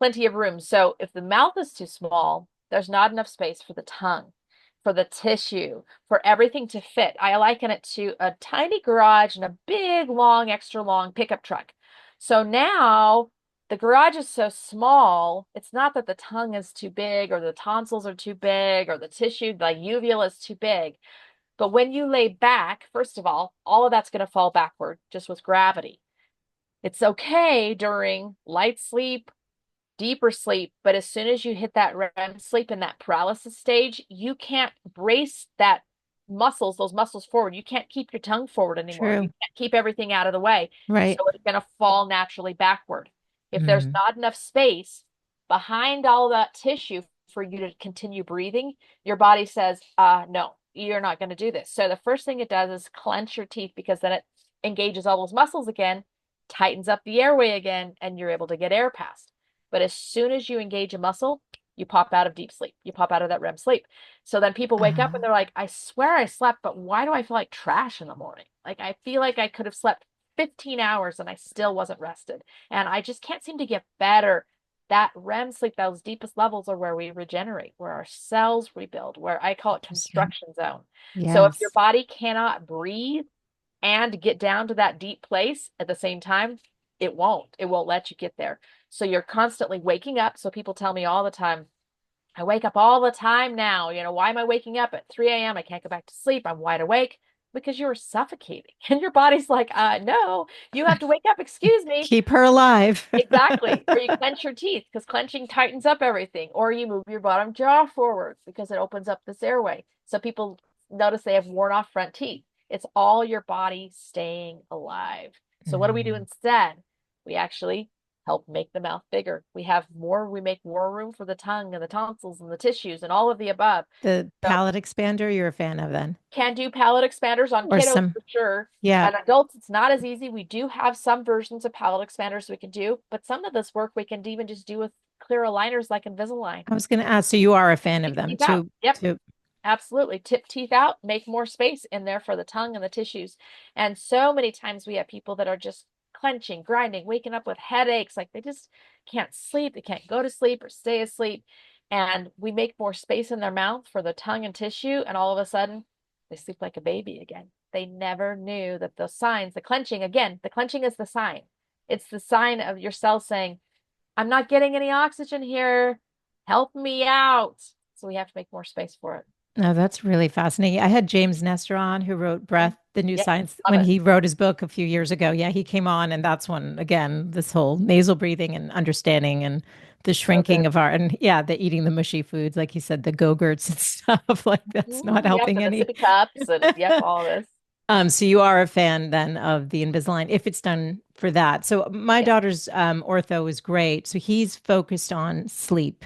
B: plenty of room. So if the mouth is too small, there's not enough space for the tongue, for the tissue, for everything to fit. I liken it to a tiny garage and a big, long, extra long pickup truck. So now the garage is so small, it's not that the tongue is too big or the tonsils are too big or the tissue, like uvula, is too big. But when you lay back, first of all of that's going to fall backward just with gravity. It's okay during light sleep, deeper sleep, but as soon as you hit that REM sleep and that paralysis stage, you can't brace those muscles forward. You can't keep your tongue forward anymore. You
A: True.
B: can't keep everything out of the way.
A: Right.
B: So it's going to fall naturally backward. If there's
A: Mm.
B: not enough space behind all that tissue for you to continue breathing, your body says, no, you're not going to do this. So the first thing it does is clench your teeth, because then it engages all those muscles again, tightens up the airway again, and you're able to get air past. But as soon as you engage a muscle, you pop out of deep sleep. You pop out of that REM sleep. So then people wake up and they're like, I swear I slept, but why do I feel like trash in the morning? Like, I feel like I could have slept 15 hours and I still wasn't rested. And I just can't seem to get better. That REM sleep, those deepest levels are where we regenerate, where our cells rebuild, where I call it
A: Interesting.
B: construction zone. So if your
A: Yes.
B: body cannot breathe and get down to that deep place at the same time, it won't. It won't let you get there. So you're constantly waking up. So people tell me all the time, I wake up all the time now. Why am I waking up at 3 a.m.? I can't go back to sleep. I'm wide awake because you were suffocating. And your body's like, no, you have to wake up. Excuse me.
A: Keep her alive.
B: Exactly. Or you clench your teeth because clenching tightens up everything. Or you move your bottom jaw forward because it opens up this airway. So people notice they have worn off front teeth. It's all your body staying alive. So what do we do
A: Mm.
B: instead? We actually help make the mouth bigger. We make more room for the tongue and the tonsils and the tissues and all of the above.
A: The
B: So
A: palate expander, you're a fan of then?
B: can do palate expanders on
A: Or
B: kiddos
A: some,
B: for sure.
A: yeah.
B: On adults, it's not as easy. We do have some versions of palate expanders we can do, but some of this work we can even just do with clear aligners like Invisalign.
A: I was going to ask, so you are a fan of
B: Tip
A: them
B: teeth out.
A: too,
B: Yep,
A: too.
B: absolutely. Tip teeth out, make more space in there for the tongue and the tissues. And so many times we have people that are just clenching, grinding, waking up with headaches, like they just can't sleep, they can't go to sleep or stay asleep. And we make more space in their mouth for the tongue and tissue, and all of a sudden they sleep like a baby again. They never knew that those signs, the clenching, again, the clenching is the sign. It's the sign of your cells saying, I'm not getting any oxygen here. Help me out. So we have to make more space for it.
A: No, that's really fascinating. I had James Nestor on who wrote
B: Mhm.
A: Breath, the New
B: Yep,
A: Science,
B: love
A: when
B: it.
A: he wrote his book a few years ago. Yeah, he came on, and that's when, again, this whole nasal breathing and understanding and the
B: So
A: shrinking
B: good.
A: of our, and yeah, the eating the mushy foods, like he said, the Go-Gurts and stuff, like that's not
B: Yep,
A: helping
B: and the
A: any.
B: sippy cups and yep, all this.
A: So you are a fan then of the Invisalign if it's done for that. So my
B: Yes,
A: daughter's ortho is great. So he's focused on sleep.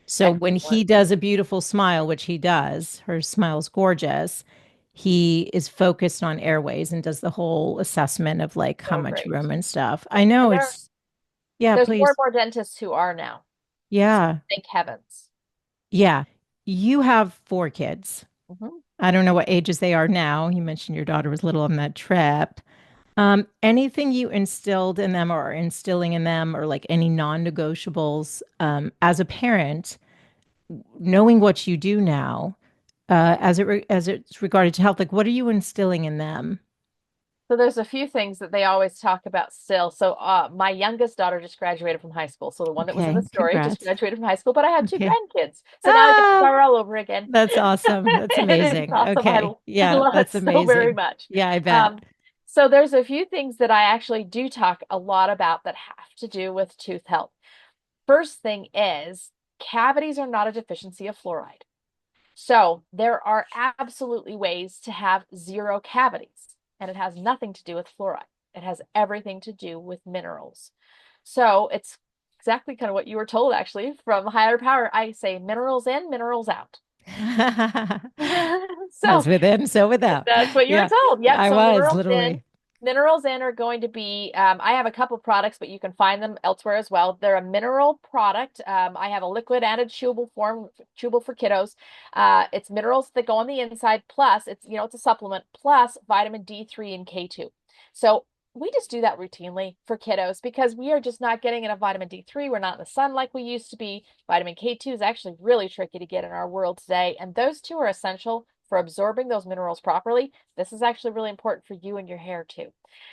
A: So when
B: excellent.
A: he does a beautiful smile, which he does, her smile's gorgeous, he is focused on airways and does the whole assessment of like how
B: So
A: much
B: great.
A: room and stuff. I know
B: And there,
A: it's, yeah,
B: there's more and
A: please.
B: more dentists who are now. So
A: Yeah.
B: thank heavens.
A: Yeah. You have four kids.
B: Mhm.
A: I don't know what ages they are now. You mentioned your daughter was little on that trip. Anything you instilled in them or are instilling in them, or like any non-negotiables, as a parent, knowing what you do now, as it's regarded to health, like what are you instilling in them?
B: So there's a few things that they always talk about still. So my youngest daughter just graduated from high school. So the one that was in the
A: Okay,
B: story just
A: congrats.
B: graduated from high school, but I have two
A: Okay.
B: grandkids. So now I get to
A: Ah,
B: start all over again.
A: that's awesome. That's
B: It is
A: amazing.
B: awesome.
A: Okay.
B: I
A: Yeah,
B: love it
A: that's
B: so very
A: amazing.
B: much.
A: Yeah, I bet.
B: Um, so there's a few things that I actually do talk a lot about that have to do with tooth health. First thing is cavities are not a deficiency of fluoride. So there are absolutely ways to have zero cavities, and it has nothing to do with fluoride. It has everything to do with minerals. So it's exactly kind of what you were told actually from higher power. I say minerals in, minerals out.
A: As
B: So
A: within, so without.
B: that's what you were
A: Yeah,
B: told. Yep.
A: I
B: So
A: was literally.
B: minerals in are going to be, I have a couple products, but you can find them elsewhere as well. They're a mineral product. I have a liquid and a chewable form, chewable for kiddos. It's minerals that go on the inside, plus it's a supplement, plus vitamin D3 and K2. So we just do that routinely for kiddos because we are just not getting enough vitamin D3. We're not in the sun like we used to be. Vitamin K2 is actually really tricky to get in our world today, and those two are essential for absorbing those minerals properly. This is actually really important for you and your hair too.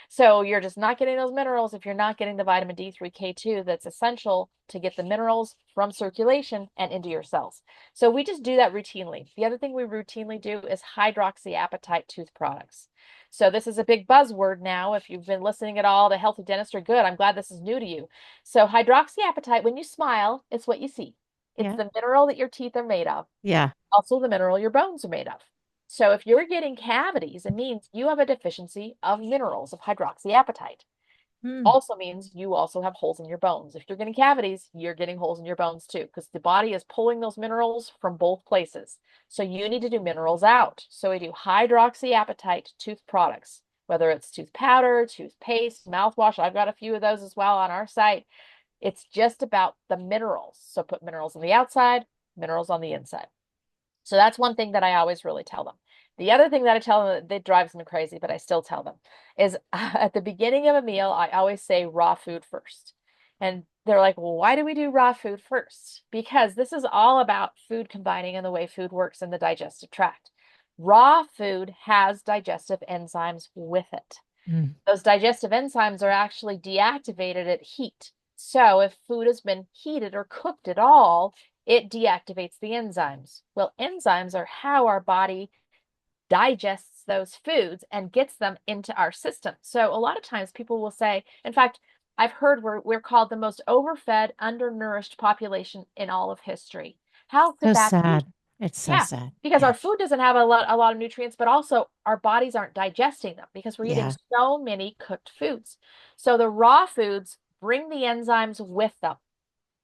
B: So you're just not getting those minerals if you're not getting the vitamin D3, K2 that's essential to get the minerals from circulation and into your cells. So we just do that routinely. The other thing we routinely do is hydroxyapatite tooth products. So this is a big buzzword now. If you've been listening at all to Healthy Dentistry, good. I'm glad this is new to you. So hydroxyapatite, when you smile, it's what you see. It's
A: Yeah.
B: the mineral that your teeth are made of,
A: Yeah.
B: also the mineral your bones are made of. So if you're getting cavities, it means you have a deficiency of minerals of hydroxyapatite.
A: Hmm.
B: Also means you also have holes in your bones. If you're getting cavities, you're getting holes in your bones too, because the body is pulling those minerals from both places. So you need to do minerals out. So we do hydroxyapatite tooth products, whether it's tooth powder, toothpaste, mouthwash. I've got a few of those as well on our site. It's just about the minerals. So put minerals on the outside, minerals on the inside. So that's one thing that I always really tell them. The other thing that I tell them that drives them crazy, but I still tell them is at the beginning of a meal, I always say raw food first. And they're like, well, why do we do raw food first? Because this is all about food combining and the way food works in the digestive tract. Raw food has digestive enzymes with it.
A: Mm.
B: Those digestive enzymes are actually deactivated at heat. So if food has been heated or cooked at all, it deactivates the enzymes. Well, enzymes are how our body digests those foods and gets them into our system. So a lot of times people will say, in fact, I've heard we're called the most overfed, undernourished population in all of history. How could
A: So
B: that be?
A: sad. It's so
B: Yeah,
A: sad.
B: because
A: Yeah.
B: our food doesn't have a lot of nutrients, but also our bodies aren't digesting them because we're eating
A: Yeah.
B: so many cooked foods. So the raw foods bring the enzymes with them.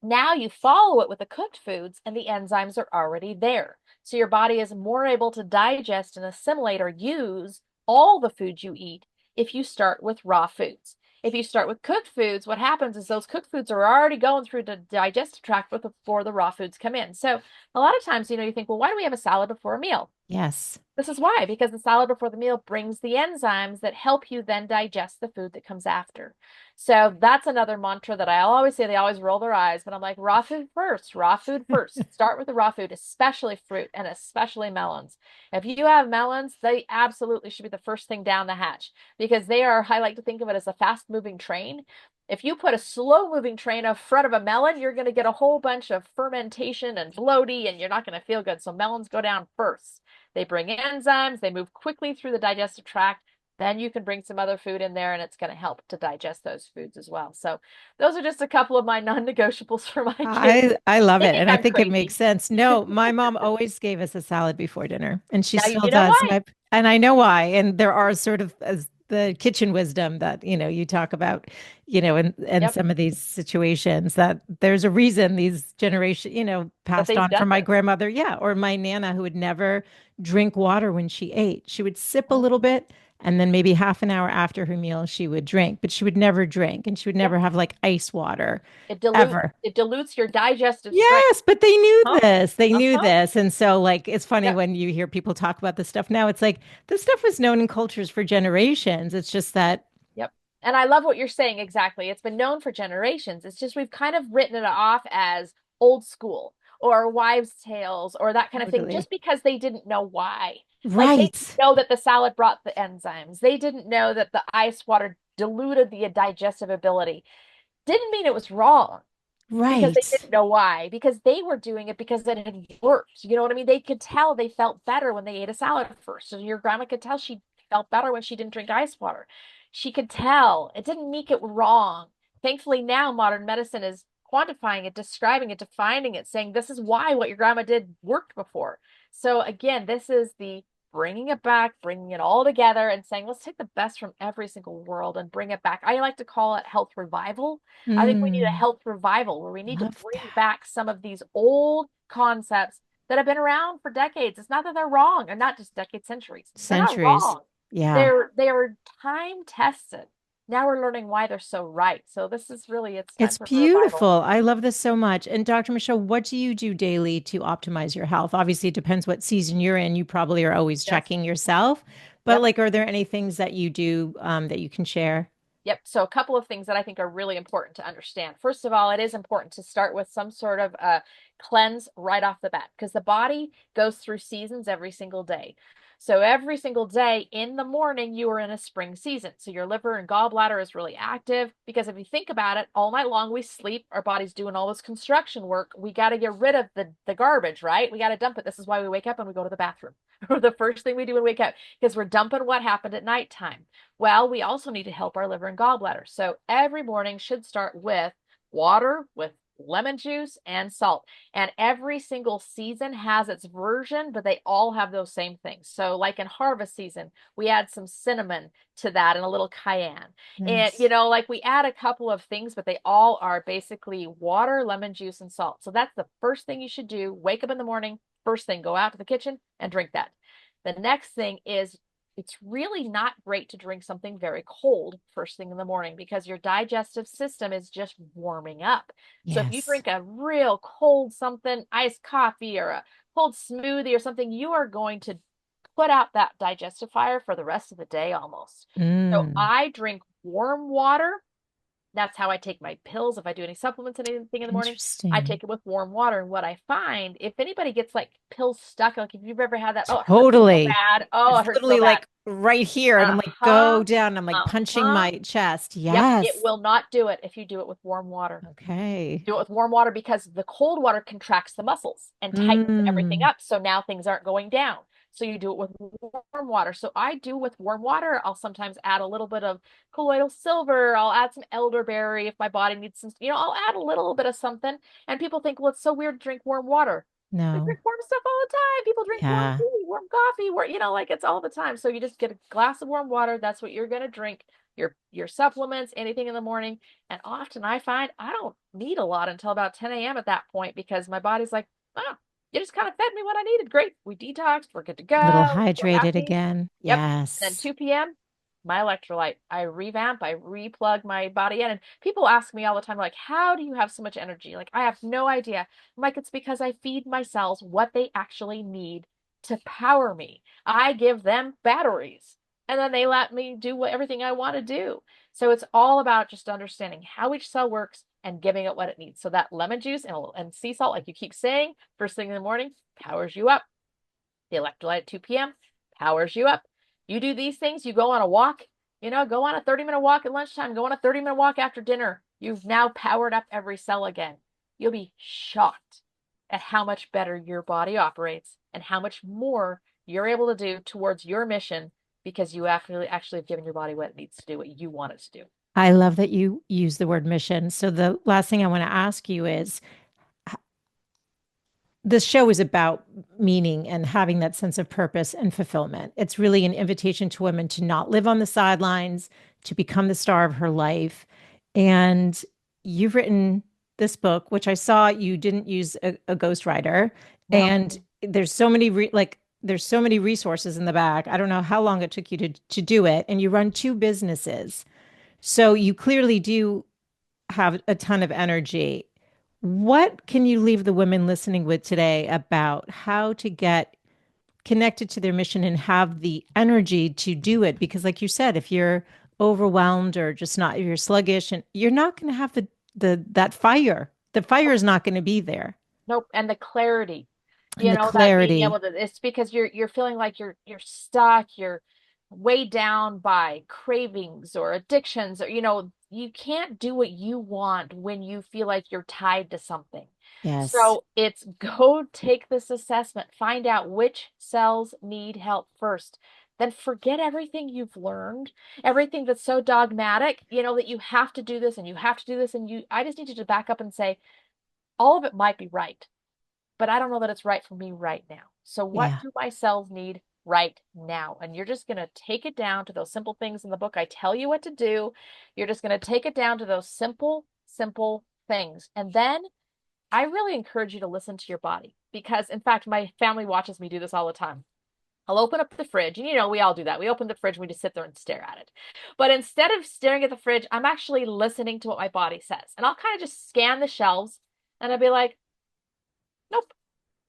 B: Now you follow it with the cooked foods, and the enzymes are already there. So your body is more able to digest and assimilate or use all the foods you eat if you start with raw foods. If you start with cooked foods, what happens is those cooked foods are already going through the digestive tract before the raw foods come in. So a lot of times, you think, well, why do we have a salad before a meal?
A: Yes.
B: This is why, because the salad before the meal brings the enzymes that help you then digest the food that comes after. So that's another mantra that I always say. They always roll their eyes, but I'm like, raw food first, raw food first. Start with the raw food, especially fruit and especially melons. If you have melons, they absolutely should be the first thing down the hatch because they are, I like to think of it as a fast moving train. If you put a slow moving train in front of a melon, you're going to get a whole bunch of fermentation and bloaty, and you're not going to feel good. So melons go down first. They bring enzymes, they move quickly through the digestive tract. Then you can bring some other food in there and it's going to help to digest those foods as well. So, those are just a couple of my non negotiables for my kids.
A: I love
B: They
A: it.
B: think
A: And I
B: I'm
A: think it makes
B: crazy.
A: sense. No, my mom always gave us a salad before dinner, and she
B: Now,
A: still
B: you know
A: does.
B: why?
A: And I know why. And there are sort of as the kitchen wisdom that, you talk about, in
B: Yep,
A: some of these situations that there's a reason these generation,
B: that
A: passed
B: they've
A: on from
B: done
A: my
B: this.
A: grandmother. Yeah. Or my Nana who would never drink water when she ate. She would sip a
B: Oh,
A: little bit. And then maybe half an hour after her meal, she would drink, but she would never drink and she would
B: yep.
A: never have like ice water
B: It dilutes
A: ever.
B: it dilutes your digestive strength.
A: Yes, but they knew
B: Huh?
A: this. They knew
B: Uh-huh.
A: this. And so, like, it's funny
B: Yep.
A: when you hear people talk about this stuff now, it's like this stuff was known in cultures for generations. It's just that
B: Yep. And I love what you're saying exactly. It's been known for generations. It's just we've kind of written it off as old school or wives' tales or that kind of thing
A: totally
B: just because they didn't know why. Like they didn't
A: right.
B: know that the salad brought the enzymes. They didn't know that the ice water diluted the digestive ability. Didn't mean it was wrong because they
A: Right.
B: didn't know why, because they were doing it because it had worked. You know what I mean? They could tell they felt better when they ate a salad first. So your grandma could tell she felt better when she didn't drink ice water. She could tell. It didn't make it wrong. Thankfully, now modern medicine is quantifying it, describing it, defining it, saying this is why what your grandma did worked before. So again, this is the bringing it back, bringing it all together and saying, let's take the best from every single world and bring it back. I like to call it health revival. I think we need a
A: Mm,
B: health revival where we need to
A: love
B: bring
A: that.
B: back some of these old concepts that have been around for decades. It's not that they're wrong, and not just decades, centuries. They're not
A: Centuries.
B: wrong.
A: Yeah.
B: They're time tested. Now we're learning why they're so right. So this is really it's time
A: It's
B: for revival.
A: beautiful. I love this so much. And Dr. Michelle, what do you do daily to optimize your health? Obviously, it depends what season you're in. You probably are always
B: Yes.
A: checking yourself, but
B: Yep.
A: like, are there any things that you do that you can share?
B: Yep. So a couple of things that I think are really important to understand. First of all, it is important to start with some sort of cleanse right off the bat because the body goes through seasons every single day. So every single day in the morning, you are in a spring season. So your liver and gallbladder is really active because if you think about it, all night long we sleep, our body's doing all this construction work. We got to get rid of the garbage, right? We got to dump it. This is why we wake up and we go to the bathroom. Or the first thing we do when we wake up because we're dumping what happened at nighttime. Well, we also need to help our liver and gallbladder. So every morning should start with water, with lemon juice and salt. And every single season has its version, but they all have those same things. So, like in harvest season, we add some cinnamon to that and a little cayenne. And,
A: Nice.
B: like we add a couple of things, but they all are basically water, lemon juice, and salt. So, that's the first thing you should do. Wake up in the morning, first thing, go out to the kitchen and drink that. The next thing is it's really not great to drink something very cold first thing in the morning because your digestive system is just warming up. So if you
A: Yes.
B: drink a real cold something, iced coffee or a cold smoothie or something, you are going to put out that digestifier for the rest of the day almost. So
A: Mm,
B: I drink warm water. That's how I take my pills. If I do any supplements and anything in the morning, I
A: interesting.
B: take it with warm water. And what I find, if anybody gets like pills stuck, like if you've ever had that, oh, it hurts so
A: Totally.
B: bad. Oh,
A: It's
B: it hurts so
A: literally
B: bad.
A: like right here. And I'm like,
B: Uh-huh.
A: go down. I'm like punching
B: Uh-huh.
A: my chest.
B: Yep, it
A: Yes.
B: will not do it if you do it with warm water.
A: Okay.
B: Do it with warm water because the cold water contracts the muscles and tightens everything
A: Mm,
B: up. So now things aren't going down. So you do it with warm water. So I do with warm water. I'll sometimes add a little bit of colloidal silver. I'll add some elderberry if my body needs some, I'll add a little bit of something. And people think, well, it's so weird to drink warm water. We
A: no.
B: drink warm stuff all the time. People drink warm
A: Yeah.
B: tea, warm coffee, like it's all the time. So you just get a glass of warm water. That's what you're gonna drink. Your supplements, anything in the morning. And often I find I don't need a lot until about 10 a.m. at that point because my body's like, oh, you just kind of fed me what I needed. Great. We detoxed. We're good to
A: A little
B: go. We're
A: hydrated
B: happy.
A: again.
B: Yep. And then
A: Yes.
B: 2 p.m., my electrolyte. I revamp, I replug my body in. And people ask me all the time, like, how do you have so much energy? Like, I have no idea. I'm like, it's because I feed my cells what they actually need to power me. I give them batteries and then they let me do everything I want to do. So it's all about just understanding how each cell works and giving it what it needs. So that lemon juice and sea salt, like you keep saying, first thing in the morning, powers you up. The electrolyte at 2 p.m. powers you up. You do these things, you go on a walk, go on a 30-minute walk at lunchtime, go on a 30-minute walk after dinner. You've now powered up every cell again. You'll be shocked at how much better your body operates and how much more you're able to do towards your mission because you actually have given your body what it needs to do, what you want it to do.
A: I love that you use the word mission. So the last thing I want to ask you is this show is about meaning and having that sense of purpose and fulfillment. It's really an invitation to women to not live on the sidelines, to become the star of her life. And you've written this book, which I saw you didn't use a ghostwriter.
B: No.
A: And there's so many there's so many resources in the back. I don't know how long it took you to do it. And you run two businesses. So you clearly do have a ton of energy. What can you leave the women listening with today about how to get connected to their mission and have the energy to do it? Because, like you said, if you're overwhelmed or just not, you're sluggish, and you're not going to have the that fire. The fire is not going to be there,
B: Nope. And the clarity,
A: and the
B: that being
A: clarity.
B: able to, it's because you're feeling like you're stuck, you're weighed down by cravings or addictions, or you can't do what you want when you feel like you're tied to something.
A: Yes,
B: So it's go take this assessment, find out which cells need help first. Then forget everything you've learned, everything that's so dogmatic, that you have to do this and you have to do this. And I just need you to back up and say, all of it might be right, but I don't know that it's right for me right now. So what
A: yeah.
B: do my cells need right now? And you're just going to take it down to those simple things in the book. I tell you what to do. You're just going to take it down to those simple, simple things. And then I really encourage you to listen to your body because, in fact, my family watches me do this all the time. I'll open up the fridge, and we all do that. We open the fridge and we just sit there and stare at it. But instead of staring at the fridge, I'm actually listening to what my body says. And I'll kind of just scan the shelves and I'll be like, nope,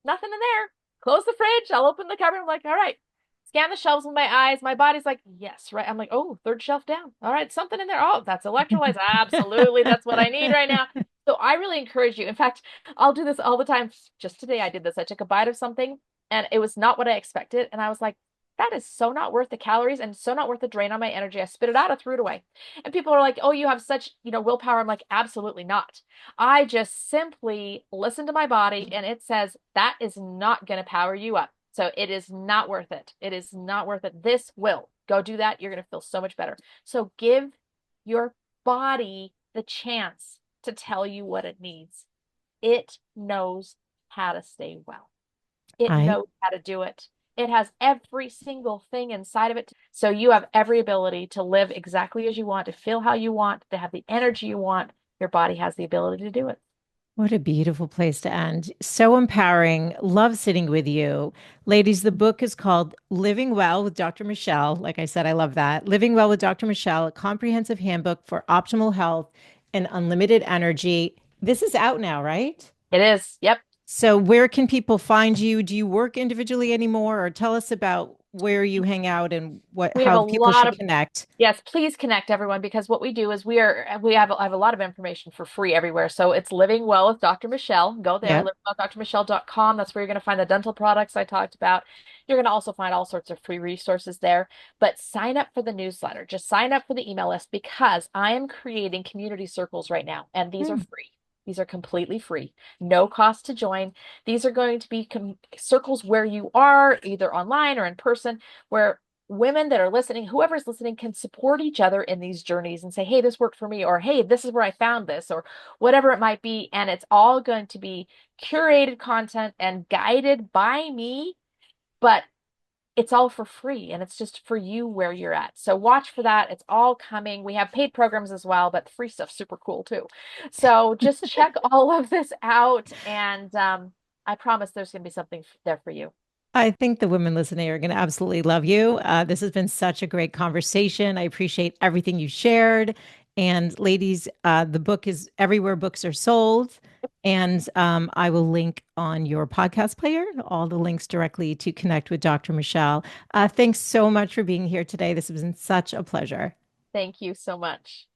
B: nothing in there. Close the fridge. I'll open the cupboard. I'm like, all right. Scan the shelves with my eyes. My body's like, yes, right. I'm like, oh, third shelf down. All right, something in there. Oh, that's electrolytes. Absolutely. That's what I need right now. So I really encourage you. In fact, I'll do this all the time. Just today I did this. I took a bite of something and it was not what I expected. And I was like, that is so not worth the calories and so not worth the drain on my energy. I spit it out, I threw it away. And people are like, oh, you have such, willpower. I'm like, absolutely not. I just simply listen to my body and it says that is not going to power you up. So it is not worth it. It is not worth it. This will. Go do that. You're going to feel so much better. So give your body the chance to tell you what it needs. It knows how to stay well. It
A: I
B: knows how to do it. It has every single thing inside of it. So you have every ability to live exactly as you want, to feel how you want, to have the energy you want. Your body has the ability to do it.
A: What a beautiful place to end. So empowering. Love sitting with you. Ladies, the book is called Living Well with Dr. Michelle. Like I said, I love that. Living Well with Dr. Michelle, a comprehensive handbook for optimal health and unlimited energy. This is out now, right?
B: It is. Yep.
A: So where can people find you? Do you work individually anymore, or tell us about where you hang out and what
B: We have
A: how
B: a
A: people
B: lot
A: should
B: of
A: connect?
B: Yes, please connect everyone because what we do is I have a lot of information for free everywhere. So it's Living Well with Dr. Michelle. Go there,
A: Yep.
B: livingwelldrmichelle.com. That's where you're going to find the dental products I talked about. You're going to also find all sorts of free resources there. But sign up for the newsletter. Just sign up for the email list because I am creating community circles right now, and these are
A: Hmm.
B: free. These are completely free, no cost to join. These are going to be circles where you are, either online or in person, where women that are listening, whoever's listening, can support each other in these journeys and say, hey, this worked for me, or hey, this is where I found this, or whatever it might be. And it's all going to be curated content and guided by me, but it's all for free and it's just for you where you're at. So watch for that. It's all coming. We have paid programs as well, but the free stuff's super cool too. So just check all of this out and I promise there's going to be something there for you.
A: I think the women listening are going to absolutely love you. This has been such a great conversation. I appreciate everything you shared. And ladies, the book is everywhere books are sold. And I will link on your podcast player all the links directly to connect with Dr. Michelle. Thanks so much for being here today. This has been such a pleasure.
B: Thank you so much.